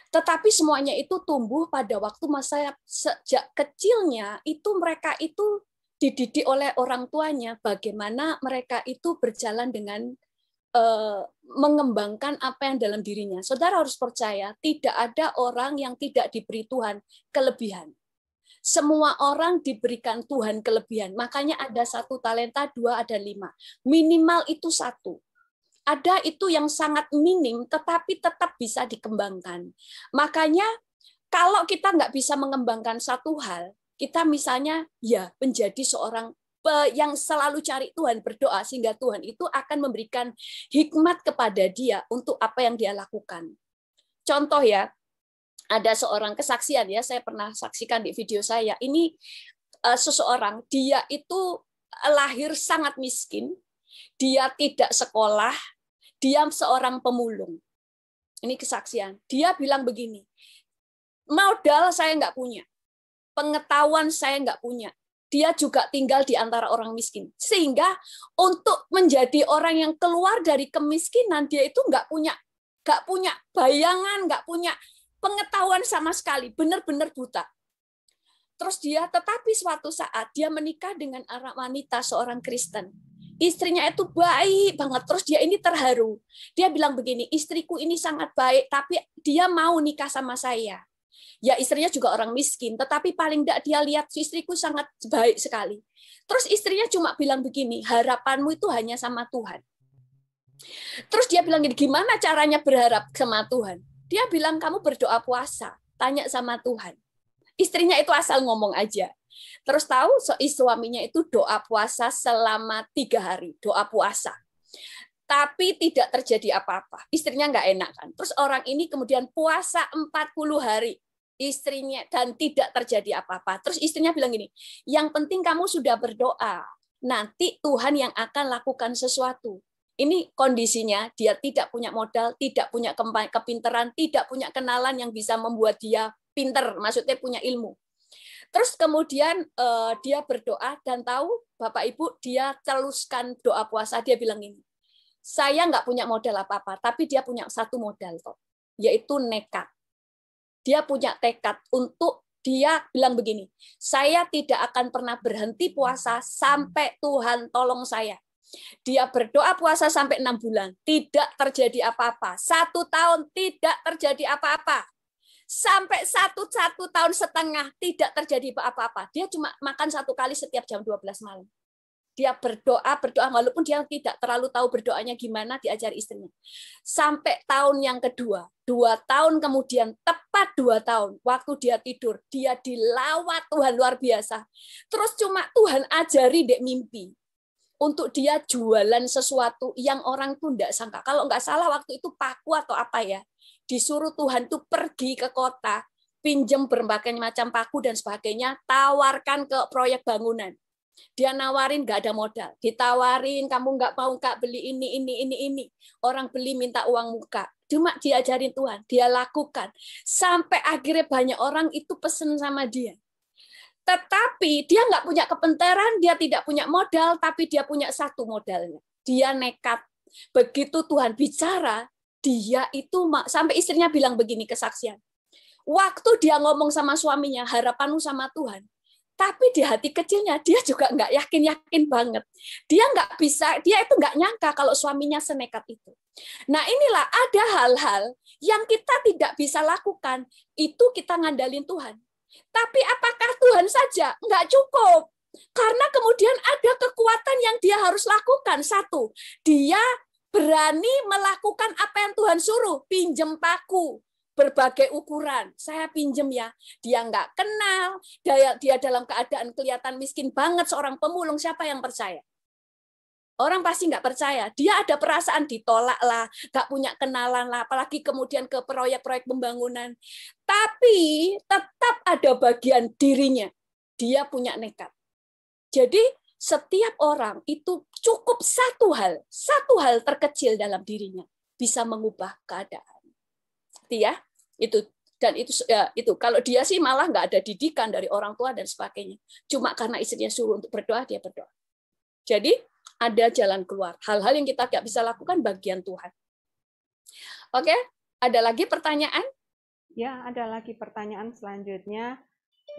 Speaker 1: Tetapi semuanya itu tumbuh pada waktu masa sejak kecilnya, itu mereka itu dididik oleh orang tuanya, bagaimana mereka itu berjalan dengan mengembangkan apa yang dalam dirinya. Saudara harus percaya, tidak ada orang yang tidak diberi Tuhan kelebihan. Semua orang diberikan Tuhan kelebihan. Makanya ada 1 talenta, 2 ada 5. Minimal itu 1. Ada itu yang sangat minim, tetapi tetap bisa dikembangkan. Makanya kalau kita nggak bisa mengembangkan satu hal, kita misalnya ya menjadi seorang yang selalu cari Tuhan, berdoa, sehingga Tuhan itu akan memberikan hikmat kepada dia untuk apa yang dia lakukan. Contoh ya, ada seorang kesaksian ya, saya pernah saksikan di video saya. Ini seseorang, dia itu lahir sangat miskin, dia tidak sekolah, dia seorang pemulung. Ini kesaksian. Dia bilang begini, modal saya nggak punya, pengetahuan saya nggak punya. Dia juga tinggal di antara orang miskin. Sehingga untuk menjadi orang yang keluar dari kemiskinan, dia itu nggak punya bayangan, nggak punya pengetahuan sama sekali, benar-benar buta. Terus tetapi suatu saat dia menikah dengan anak wanita, seorang Kristen. Istrinya itu baik banget, terus dia ini terharu. Dia bilang begini, istriku ini sangat baik, tapi dia mau nikah sama saya. Ya istrinya juga orang miskin, tetapi paling tidak dia lihat istriku sangat baik sekali. Terus istrinya cuma bilang begini, harapanmu itu hanya sama Tuhan. Terus dia bilang gini, gimana caranya berharap sama Tuhan? Dia bilang, kamu berdoa puasa, tanya sama Tuhan. Istrinya itu asal ngomong aja. Terus tahu suaminya itu doa puasa selama 3 hari, doa puasa. Tapi tidak terjadi apa-apa. Istrinya nggak enak kan. Terus orang ini kemudian puasa 40 hari. Istrinya dan tidak terjadi apa-apa. Terus istrinya bilang gini, yang penting kamu sudah berdoa. Nanti Tuhan yang akan lakukan sesuatu. Ini kondisinya, dia tidak punya modal, tidak punya kepintaran, tidak punya kenalan yang bisa membuat dia pinter, maksudnya punya ilmu. Terus kemudian dia berdoa dan tahu Bapak Ibu dia teruskan doa puasa, dia bilang ini, saya nggak punya modal apa-apa, tapi dia punya satu modal kok, yaitu nekat. Dia punya tekad untuk dia bilang begini, saya tidak akan pernah berhenti puasa sampai Tuhan tolong saya. Dia berdoa puasa sampai 6 bulan, tidak terjadi apa-apa. 1 tahun tidak terjadi apa-apa. Sampai 1 tahun setengah tidak terjadi apa-apa. Dia cuma makan 1 kali setiap jam 12 malam. Dia berdoa, walaupun dia tidak terlalu tahu berdoanya gimana, diajari istrinya. Sampai tahun yang kedua, 2 tahun kemudian, tepat 2 tahun, waktu dia tidur, dia dilawat Tuhan luar biasa. Terus cuma Tuhan ajari dek mimpi. Untuk dia jualan sesuatu yang orang tuh enggak sangka. Kalau enggak salah waktu itu paku atau apa ya. Disuruh Tuhan tuh pergi ke kota, pinjam berbagai macam paku dan sebagainya, tawarkan ke proyek bangunan. Dia nawarin enggak ada modal. Ditawarin, kamu enggak mau Kak beli ini. Orang beli minta uang muka. Cuma diajarin Tuhan, dia lakukan. Sampai akhirnya banyak orang itu pesen sama dia. Tetapi dia nggak punya kepintaran, dia tidak punya modal, tapi dia punya satu modalnya. Dia nekat. Begitu Tuhan bicara, dia itu sampai istrinya bilang begini kesaksian. Waktu dia ngomong sama suaminya, harapanmu sama Tuhan. Tapi di hati kecilnya dia juga nggak yakin banget. Dia nggak bisa, dia itu nggak nyangka kalau suaminya senekat itu. Nah inilah ada hal-hal yang kita tidak bisa lakukan, itu kita ngandalin Tuhan. Tapi apakah Tuhan saja? Enggak cukup. Karena kemudian ada kekuatan yang dia harus lakukan. 1, dia berani melakukan apa yang Tuhan suruh. Pinjem paku, berbagai ukuran. Saya pinjem ya. Dia enggak kenal. Dia dalam keadaan kelihatan miskin banget. Seorang pemulung, siapa yang percaya? Orang pasti nggak percaya. Dia ada perasaan ditolak lah, nggak punya kenalan lah, apalagi kemudian ke proyek-proyek pembangunan. Tapi tetap ada bagian dirinya. Dia punya nekat. Jadi setiap orang itu cukup satu hal terkecil dalam dirinya bisa mengubah keadaan. Ya, itu dan itu kalau dia sih malah nggak ada didikan dari orang tua dan sebagainya. Cuma karena istrinya suruh untuk berdoa, dia berdoa. Jadi ada jalan keluar. Hal-hal yang kita nggak bisa lakukan bagian Tuhan. Oke, ada lagi pertanyaan?
Speaker 2: Ya, ada lagi pertanyaan selanjutnya.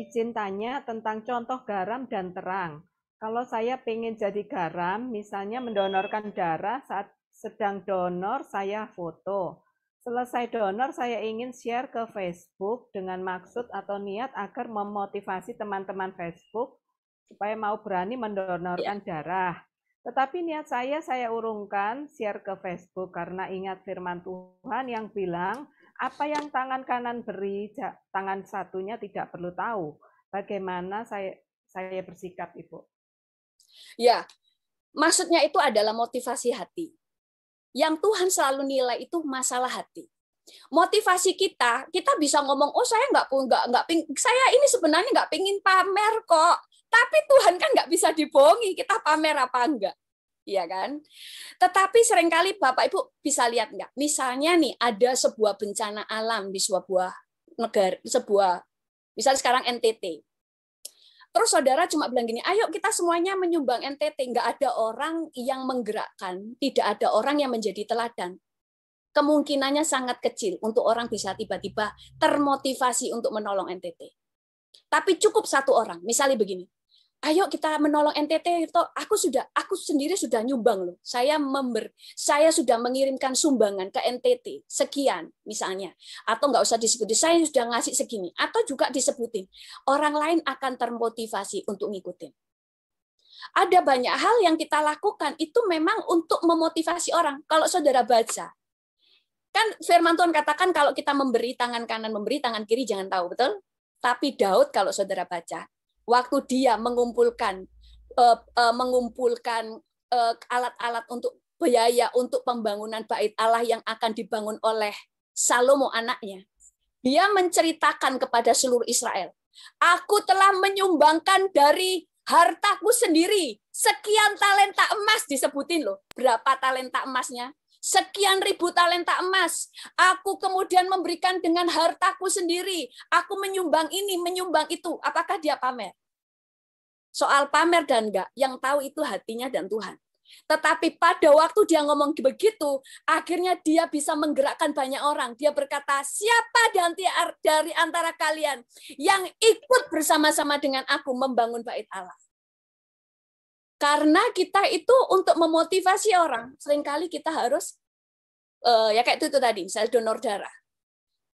Speaker 2: Izin tanya tentang contoh garam dan terang. Kalau saya pengen jadi garam, misalnya mendonorkan darah, saat sedang donor saya foto. Selesai donor saya ingin share ke Facebook dengan maksud atau niat agar memotivasi teman-teman Facebook supaya mau berani mendonorkan darah. Tetapi niat saya urungkan, share ke Facebook karena ingat firman Tuhan yang bilang, apa yang tangan kanan beri, tangan satunya tidak perlu tahu. Bagaimana saya bersikap, Ibu?
Speaker 1: Ya, maksudnya itu adalah motivasi hati. Yang Tuhan selalu nilai itu masalah hati. Motivasi kita bisa ngomong, oh saya saya ini sebenarnya nggak pingin pamer kok. Tapi Tuhan kan nggak bisa dibohongi, kita pamer apa enggak. Iya kan? Tetapi seringkali Bapak Ibu bisa lihat nggak? Misalnya nih ada sebuah bencana alam di sebuah negara, misalnya sekarang NTT. Terus saudara cuma bilang gini, ayo kita semuanya menyumbang NTT. Nggak ada orang yang menggerakkan, tidak ada orang yang menjadi teladan. Kemungkinannya sangat kecil untuk orang bisa tiba-tiba termotivasi untuk menolong NTT. Tapi cukup satu orang, misalnya begini, ayo kita menolong NTT, aku sendiri sudah nyumbang loh. Saya sudah mengirimkan sumbangan ke NTT sekian misalnya, atau nggak usah disebutin, saya sudah ngasih segini, atau juga disebutin. Orang lain akan termotivasi untuk ngikutin. Ada banyak hal yang kita lakukan itu memang untuk memotivasi orang. Kalau saudara baca, kan firman Tuhan katakan kalau kita memberi tangan kanan, memberi tangan kiri jangan tahu, betul? Tapi Daud kalau saudara baca, waktu dia mengumpulkan alat-alat untuk biaya untuk pembangunan bait Allah yang akan dibangun oleh Salomo anaknya, dia menceritakan kepada seluruh Israel, aku telah menyumbangkan dari hartaku sendiri sekian talenta emas, disebutin loh berapa talenta emasnya, sekian ribu talenta emas. Aku kemudian memberikan dengan hartaku sendiri. Aku menyumbang ini, menyumbang itu. Apakah dia pamer? Soal pamer dan enggak, yang tahu itu hatinya dan Tuhan. Tetapi pada waktu dia ngomong begitu, akhirnya dia bisa menggerakkan banyak orang. Dia berkata, siapa dari antara kalian yang ikut bersama-sama dengan aku membangun bait Allah? Karena kita itu untuk memotivasi orang, seringkali kita harus, ya kayak itu tadi, misalnya donor darah.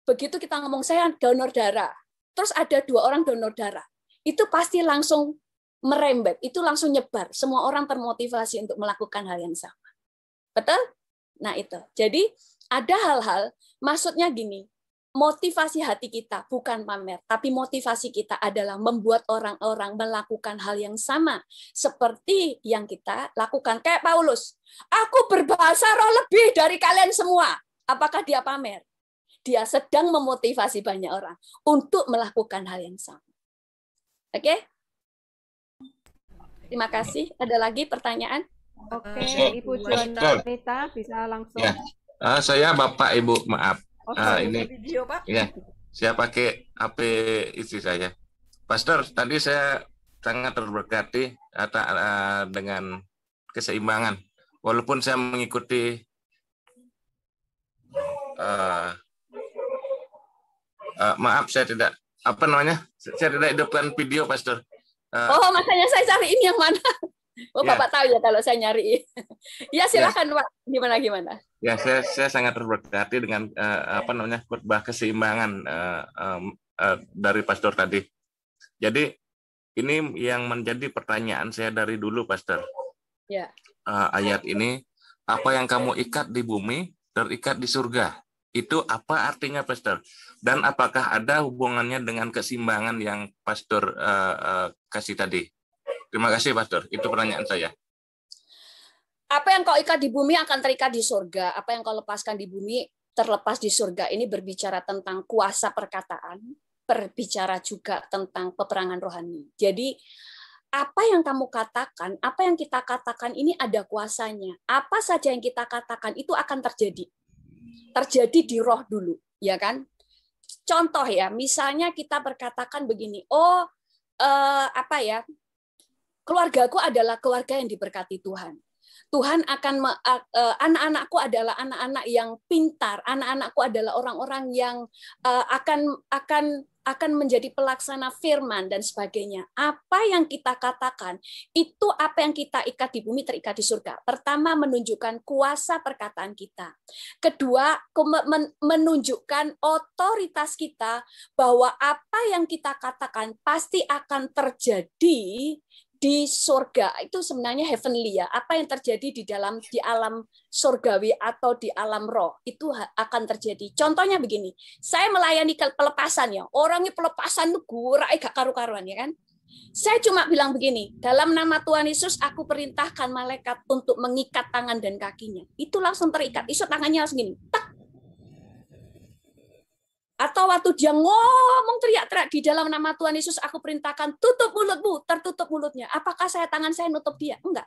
Speaker 1: Begitu kita ngomong, saya donor darah, terus ada 2 orang donor darah, itu pasti langsung merembet, itu langsung nyebar. Semua orang termotivasi untuk melakukan hal yang sama. Betul? Nah itu. Jadi ada hal-hal, maksudnya gini, motivasi hati kita bukan pamer, tapi motivasi kita adalah membuat orang-orang melakukan hal yang sama seperti yang kita lakukan. Kayak Paulus, aku berbahasa roh lebih dari kalian semua. Apakah dia pamer? Dia sedang memotivasi banyak orang untuk melakukan hal yang sama. Oke? Terima kasih. Ada lagi pertanyaan?
Speaker 2: Oke, Ibu Jonita bisa langsung.
Speaker 6: Ya. Saya Bapak Ibu, maaf. Ini
Speaker 4: video, Pak.
Speaker 6: Ya, saya pakai HP istri saya. Pastor, tadi saya sangat terberkati dengan keseimbangan. Walaupun saya mengikuti maaf, saya tidak saya tidak hidupkan video, Pastor.
Speaker 1: Makanya saya cari ini yang mana?
Speaker 6: Ya.
Speaker 1: Bapak tahu ya kalau saya nyari. Ya silakan ya. Pak, gimana?
Speaker 6: Ya, saya sangat terberkati dengan khotbah keseimbangan dari Pastor tadi. Jadi ini yang menjadi pertanyaan saya dari dulu, Pastor.
Speaker 1: Ya.
Speaker 6: Ayat ini, apa yang kamu ikat di bumi terikat di surga. Itu apa artinya, Pastor? Dan apakah ada hubungannya dengan keseimbangan yang Pastor kasih tadi? Terima kasih, Pastor. Itu pertanyaan saya.
Speaker 1: Apa yang kau ikat di bumi akan terikat di surga. Apa yang kau lepaskan di bumi terlepas di surga. Ini berbicara tentang kuasa perkataan, berbicara juga tentang peperangan rohani. Jadi apa yang kamu katakan, apa yang kita katakan ini ada kuasanya. Apa saja yang kita katakan itu akan terjadi. Terjadi di roh dulu, ya kan? Contoh ya, misalnya kita berkatakan begini, keluargaku adalah keluarga yang diberkati Tuhan. Tuhan akan anak-anakku adalah anak-anak yang pintar, anak-anakku adalah orang-orang yang akan menjadi pelaksana firman dan sebagainya. Apa yang kita katakan itu apa yang kita ikat di bumi terikat di surga. Pertama, menunjukkan kuasa perkataan kita. Kedua, menunjukkan otoritas kita bahwa apa yang kita katakan pasti akan terjadi di surga itu sebenarnya heavenly ya. Apa yang terjadi di alam surgawi atau di alam roh itu akan terjadi. Contohnya begini, saya melayani pelepasan ya. Orangnya pelepasan itu gurai gak karu-karuan ya kan. Saya cuma bilang begini, dalam nama Tuhan Yesus aku perintahkan malaikat untuk mengikat tangan dan kakinya. Itu langsung terikat. Isu tangannya langsung gini. Tak. Atau waktu dia ngomong teriak-teriak di dalam nama Tuhan Yesus, aku perintahkan tutup mulutmu, tertutup mulutnya. Apakah tangan saya nutup dia? Enggak.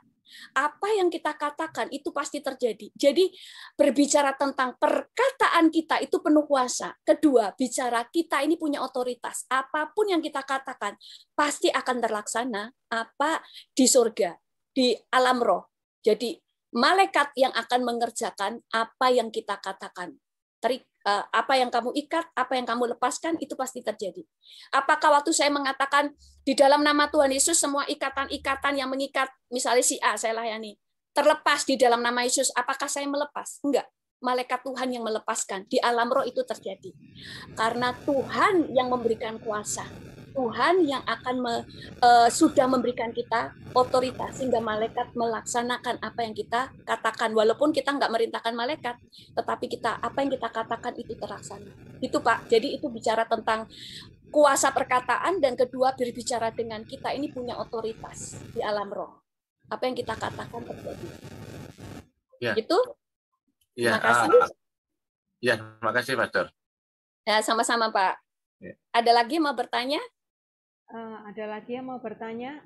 Speaker 1: Apa yang kita katakan itu pasti terjadi. Jadi berbicara tentang perkataan kita itu penuh kuasa. Kedua, bicara kita ini punya otoritas. Apapun yang kita katakan pasti akan terlaksana apa di surga, di alam roh. Jadi malaikat yang akan mengerjakan apa yang kita katakan. Apa yang kamu ikat, apa yang kamu lepaskan, itu pasti terjadi. Apakah waktu saya mengatakan di dalam nama Tuhan Yesus, semua ikatan-ikatan yang mengikat, misalnya si A, saya layani, terlepas di dalam nama Yesus, apakah saya melepas? Enggak. Malaikat Tuhan yang melepaskan. Di alam roh itu terjadi. Karena Tuhan yang memberikan kuasa. Tuhan yang akan sudah memberikan kita otoritas sehingga malaikat melaksanakan apa yang kita katakan, walaupun kita nggak merintahkan malaikat, tetapi apa yang kita katakan itu terlaksana. Itu Pak. Jadi itu bicara tentang kuasa perkataan, dan kedua berbicara dengan kita ini punya otoritas di alam roh. Apa yang kita katakan terjadi.
Speaker 6: Ya.
Speaker 1: Gitu.
Speaker 6: Ya.
Speaker 1: Terima kasih.
Speaker 6: Ya, terima kasih Pastor.
Speaker 1: Ya, sama-sama Pak.
Speaker 6: Ya.
Speaker 1: Ada lagi mau bertanya?
Speaker 2: Ada lagi yang mau bertanya?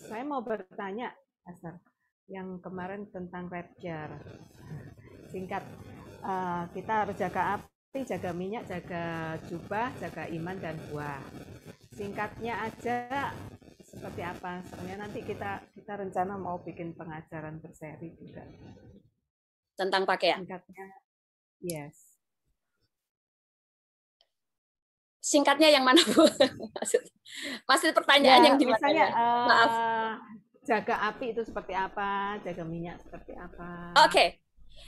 Speaker 2: Saya mau bertanya, Pastor, yang kemarin tentang rapture. Singkat, kita harus jaga api, jaga minyak, jaga jubah, jaga iman dan buah. Singkatnya aja seperti apa? Sebenarnya nanti kita rencana mau bikin pengajaran berseri juga.
Speaker 1: Tentang pakaian?
Speaker 2: Singkatnya, yes.
Speaker 1: Singkatnya yang mana Bu? Maksud pertanyaan
Speaker 2: ya,
Speaker 1: yang gimana?
Speaker 2: Misalnya,
Speaker 1: Maaf.
Speaker 2: Jaga api itu seperti apa? Jaga minyak seperti apa?
Speaker 1: Oke.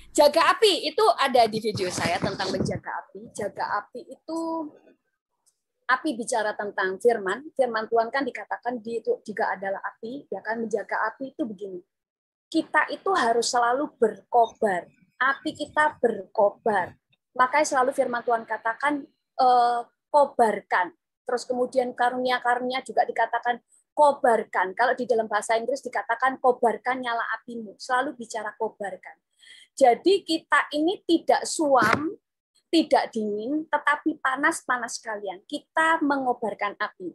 Speaker 1: Jaga api itu ada di video saya tentang menjaga api. Jaga api itu api bicara tentang firman. Firman Tuhan kan dikatakan itu juga adalah api, ya kan. Menjaga api itu begini. Kita itu harus selalu berkobar. Api kita berkobar. Makanya selalu firman Tuhan katakan kobarkan. Terus kemudian karunia-karunia juga dikatakan kobarkan. Kalau di dalam bahasa Inggris dikatakan kobarkan nyala apimu. Selalu bicara kobarkan. Jadi kita ini tidak suam, tidak dingin, tetapi panas-panas sekalian. Kita mengobarkan api.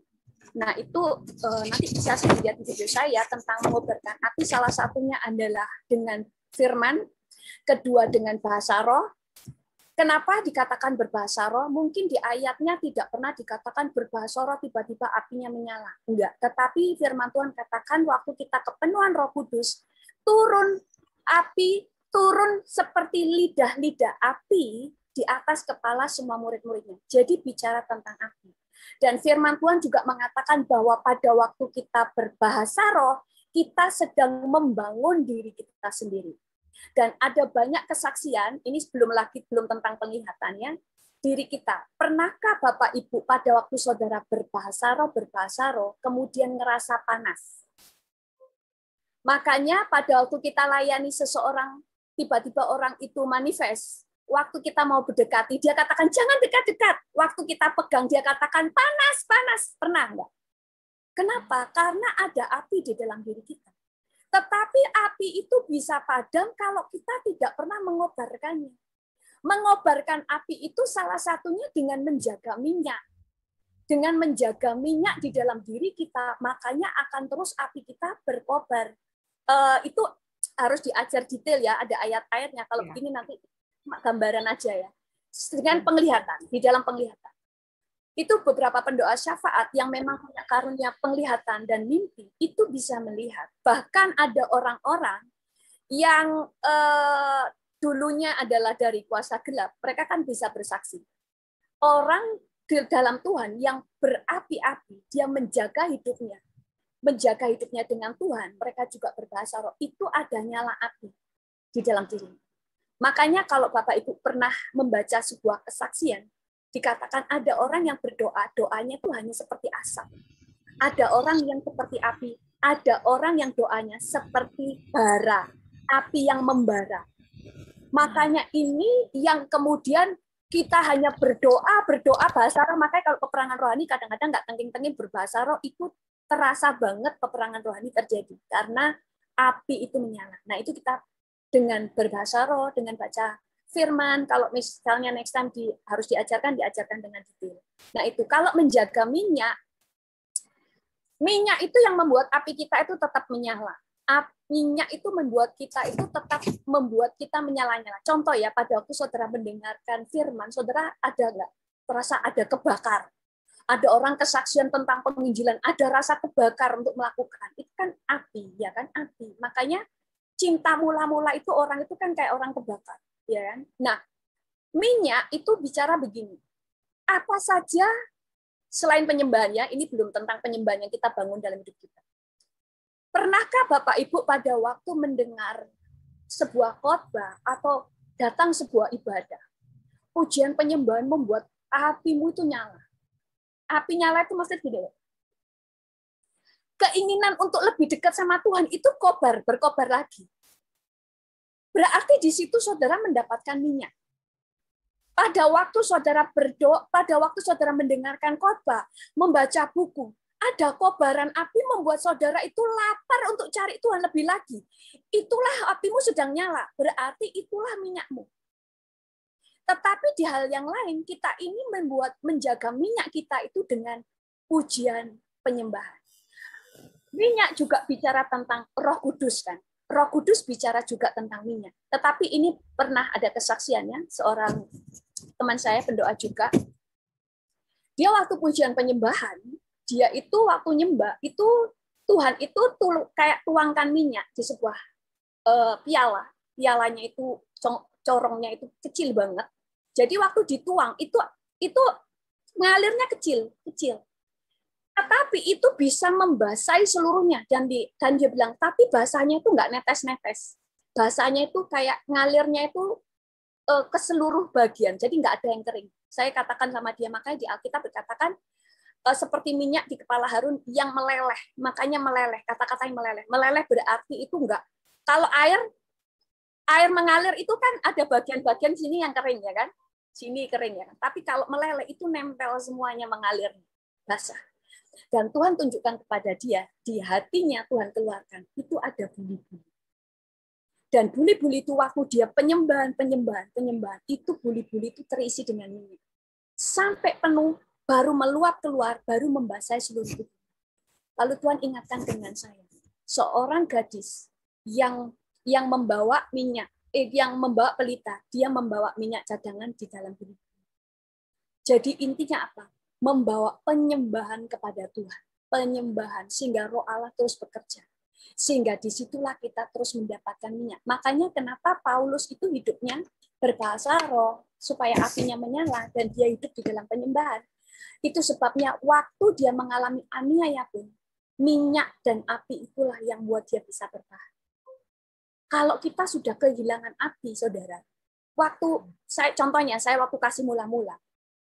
Speaker 1: Nah itu nanti bisa lihat di video saya tentang mengobarkan api. Salah satunya adalah dengan firman, kedua dengan bahasa roh. Kenapa dikatakan berbahasa roh? Mungkin di ayatnya tidak pernah dikatakan berbahasa roh tiba-tiba apinya menyala. Enggak. Tetapi firman Tuhan katakan waktu kita kepenuhan Roh Kudus, turun api, turun seperti lidah-lidah api di atas kepala semua murid-muridnya. Jadi bicara tentang api. Dan firman Tuhan juga mengatakan bahwa pada waktu kita berbahasa roh, kita sedang membangun diri kita sendiri. Dan ada banyak kesaksian, ini belum tentang penglihatannya, diri kita. Pernahkah Bapak Ibu pada waktu saudara berbahasa roh, kemudian ngerasa panas? Makanya pada waktu kita layani seseorang, tiba-tiba orang itu manifest. Waktu kita mau berdekati, dia katakan jangan dekat-dekat. Waktu kita pegang, dia katakan panas, panas. Pernah enggak? Kenapa? Karena ada api di dalam diri kita. Tetapi api itu bisa padam kalau kita tidak pernah mengobarkannya. Mengobarkan api itu salah satunya dengan menjaga minyak. Dengan menjaga minyak di dalam diri kita, makanya akan terus api kita berkobar. Itu harus diajar detail ya, ada ayat-ayatnya. Kalau begini nanti gambaran aja ya. Dengan penglihatan, di dalam penglihatan. Itu beberapa pendoa syafaat yang memang punya karunia penglihatan dan mimpi, itu bisa melihat. Bahkan ada orang-orang yang dulunya adalah dari kuasa gelap, mereka kan bisa bersaksi. Orang di dalam Tuhan yang berapi-api, dia menjaga hidupnya dengan Tuhan, mereka juga berbahasa roh, itu ada nyala api di dalam diri. Makanya kalau Bapak Ibu pernah membaca sebuah kesaksian, Dikatakan ada orang yang berdoa, doanya itu hanya seperti asap. Ada orang yang seperti api, ada orang yang doanya seperti bara, api yang membara. Makanya ini yang kemudian kita hanya berdoa bahasa roh. Makanya kalau peperangan rohani kadang-kadang nggak tengking-tengking berbahasa roh, itu terasa banget peperangan rohani terjadi. Karena api itu menyala. Nah itu kita dengan berbahasa roh, dengan baca firman, kalau misalnya next time harus diajarkan dengan detail. Nah itu kalau menjaga minyak itu yang membuat api kita itu tetap menyala. Minyak itu membuat kita menyala-nyala. Contoh ya, pada waktu saudara mendengarkan firman, saudara ada nggak terasa ada kebakar? Ada orang kesaksian tentang penginjilan, ada rasa kebakar untuk melakukan. Itu kan api, ya kan api. Makanya cinta mula-mula itu orang itu kan kayak orang kebakar, ya kan? Nah, minyak itu bicara begini. Apa saja selain penyembahannya, ini belum tentang penyembahan yang kita bangun dalam hidup kita. Pernahkah Bapak Ibu pada waktu mendengar sebuah khotbah atau datang sebuah ibadah, pujian penyembahan membuat apimu itu nyala? Api nyala itu maksudnya gini, keinginan untuk lebih dekat sama Tuhan itu berkobar lagi. Berarti di situ saudara mendapatkan minyak. Pada waktu saudara berdoa, pada waktu saudara mendengarkan khotbah, membaca buku, ada kobaran api membuat saudara itu lapar untuk cari Tuhan lebih lagi. Itulah apimu sedang nyala, berarti itulah minyakmu. Tetapi di hal yang lain, kita ini menjaga minyak kita itu dengan pujian penyembahan. Minyak juga bicara tentang Roh Kudus kan. Roh Kudus bicara juga tentang minyak. Tetapi ini pernah ada kesaksiannya, seorang teman saya pendoa juga. Dia waktu pujian penyembahan, dia itu waktu nyembah, itu Tuhan itu kayak tuangkan minyak di sebuah piala. Pialanya itu corongnya itu kecil banget. Jadi waktu dituang itu ngalirnya kecil. Tetapi itu bisa membasahi seluruhnya, dan dia bilang, tapi basahnya itu nggak netes-netes. Basahnya itu kayak ngalirnya itu ke seluruh bagian, jadi nggak ada yang kering. Saya katakan sama dia, makanya di Alkitab dikatakan seperti minyak di kepala Harun yang meleleh, makanya meleleh, kata-kata yang meleleh. Meleleh berarti itu enggak. Kalau air mengalir itu kan ada bagian-bagian sini yang kering ya kan, sini kering ya kan. Tapi kalau meleleh itu nempel semuanya, mengalir, basah. Dan Tuhan tunjukkan kepada dia, di hatinya Tuhan keluarkan, itu ada buli-buli. Dan buli-buli itu waktu dia penyembahan, itu buli-buli itu terisi dengan minyak. Sampai penuh, baru meluap keluar, baru membasahi seluruh tubuh. Lalu Tuhan ingatkan dengan saya, seorang gadis yang membawa minyak, yang membawa pelita, dia membawa minyak cadangan di dalam buli-buli. Jadi intinya apa? Membawa penyembahan kepada Tuhan, penyembahan sehingga Roh Allah terus bekerja, sehingga disitulah kita terus mendapatkan minyak. Makanya kenapa Paulus itu hidupnya berbahasa roh supaya apinya menyala dan dia hidup di dalam penyembahan. Itu sebabnya waktu dia mengalami aniaya pun, minyak dan api itulah yang buat dia bisa bertahan. Kalau kita sudah kehilangan api, saudara, contohnya saya waktu kasih mula-mula,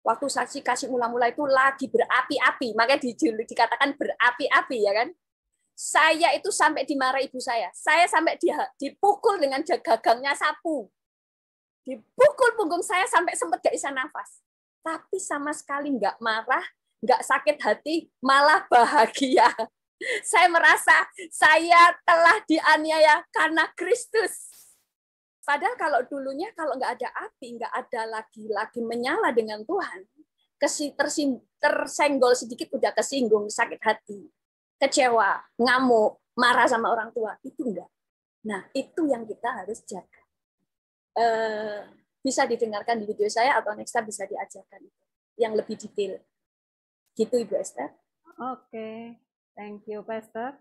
Speaker 1: waktu saksi kasih mula-mula itu lagi berapi-api, makanya dikatakan berapi-api ya kan. Saya itu sampai dimarahi ibu saya sampai dipukul dengan gagangnya sapu, dipukul punggung saya sampai sempat gak bisa nafas. Tapi sama sekali nggak marah, nggak sakit hati, malah bahagia. Saya merasa saya telah dianiaya karena Kristus. Padahal kalau dulunya kalau nggak ada api, nggak ada lagi menyala dengan Tuhan, tersenggol sedikit udah kesinggung, sakit hati, kecewa, ngamuk, marah sama orang tua, itu enggak. Nah, itu yang kita harus jaga. Bisa didengarkan di video saya atau next time bisa diajarkan yang lebih detail. Gitu Ibu Esther.
Speaker 2: Oke, thank you Pastor.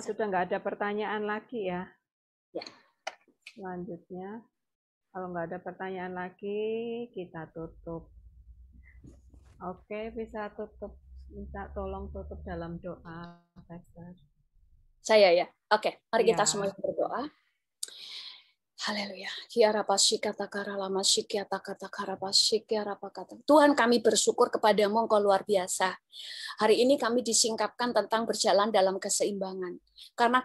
Speaker 2: Sudah nggak ada pertanyaan lagi ya?
Speaker 1: Ya.
Speaker 2: Selanjutnya, kalau nggak ada pertanyaan lagi, kita tutup. Oke, bisa tutup. Minta tolong tutup dalam doa, Pastor.
Speaker 1: Saya ya. Oke, mari kita semua berdoa. Haleluya. Tuhan, kami bersyukur kepadamu, Engkau luar biasa. Hari ini kami disingkapkan tentang berjalan dalam keseimbangan. Karena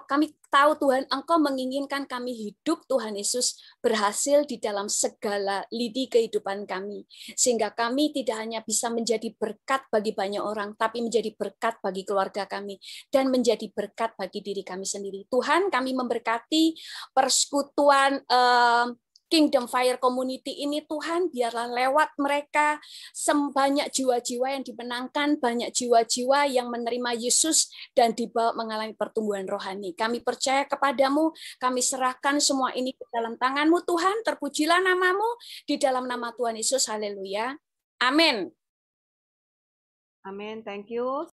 Speaker 1: kami tahu Tuhan, Engkau menginginkan kami hidup, Tuhan Yesus, berhasil di dalam segala lini kehidupan kami. Sehingga kami tidak hanya bisa menjadi berkat bagi banyak orang, tapi menjadi berkat bagi keluarga kami. Dan menjadi berkat bagi diri kami sendiri. Tuhan, kami memberkati persekutuan Kingdom Fire Community ini, Tuhan, biarlah lewat mereka banyak jiwa-jiwa yang dimenangkan, banyak jiwa-jiwa yang menerima Yesus dan dibawa mengalami pertumbuhan rohani. Kami percaya kepadamu, kami serahkan semua ini ke dalam tangan-Mu, Tuhan. Terpujilah nama-Mu di dalam nama Tuhan Yesus. Haleluya. Amin.
Speaker 2: Amin. Thank you.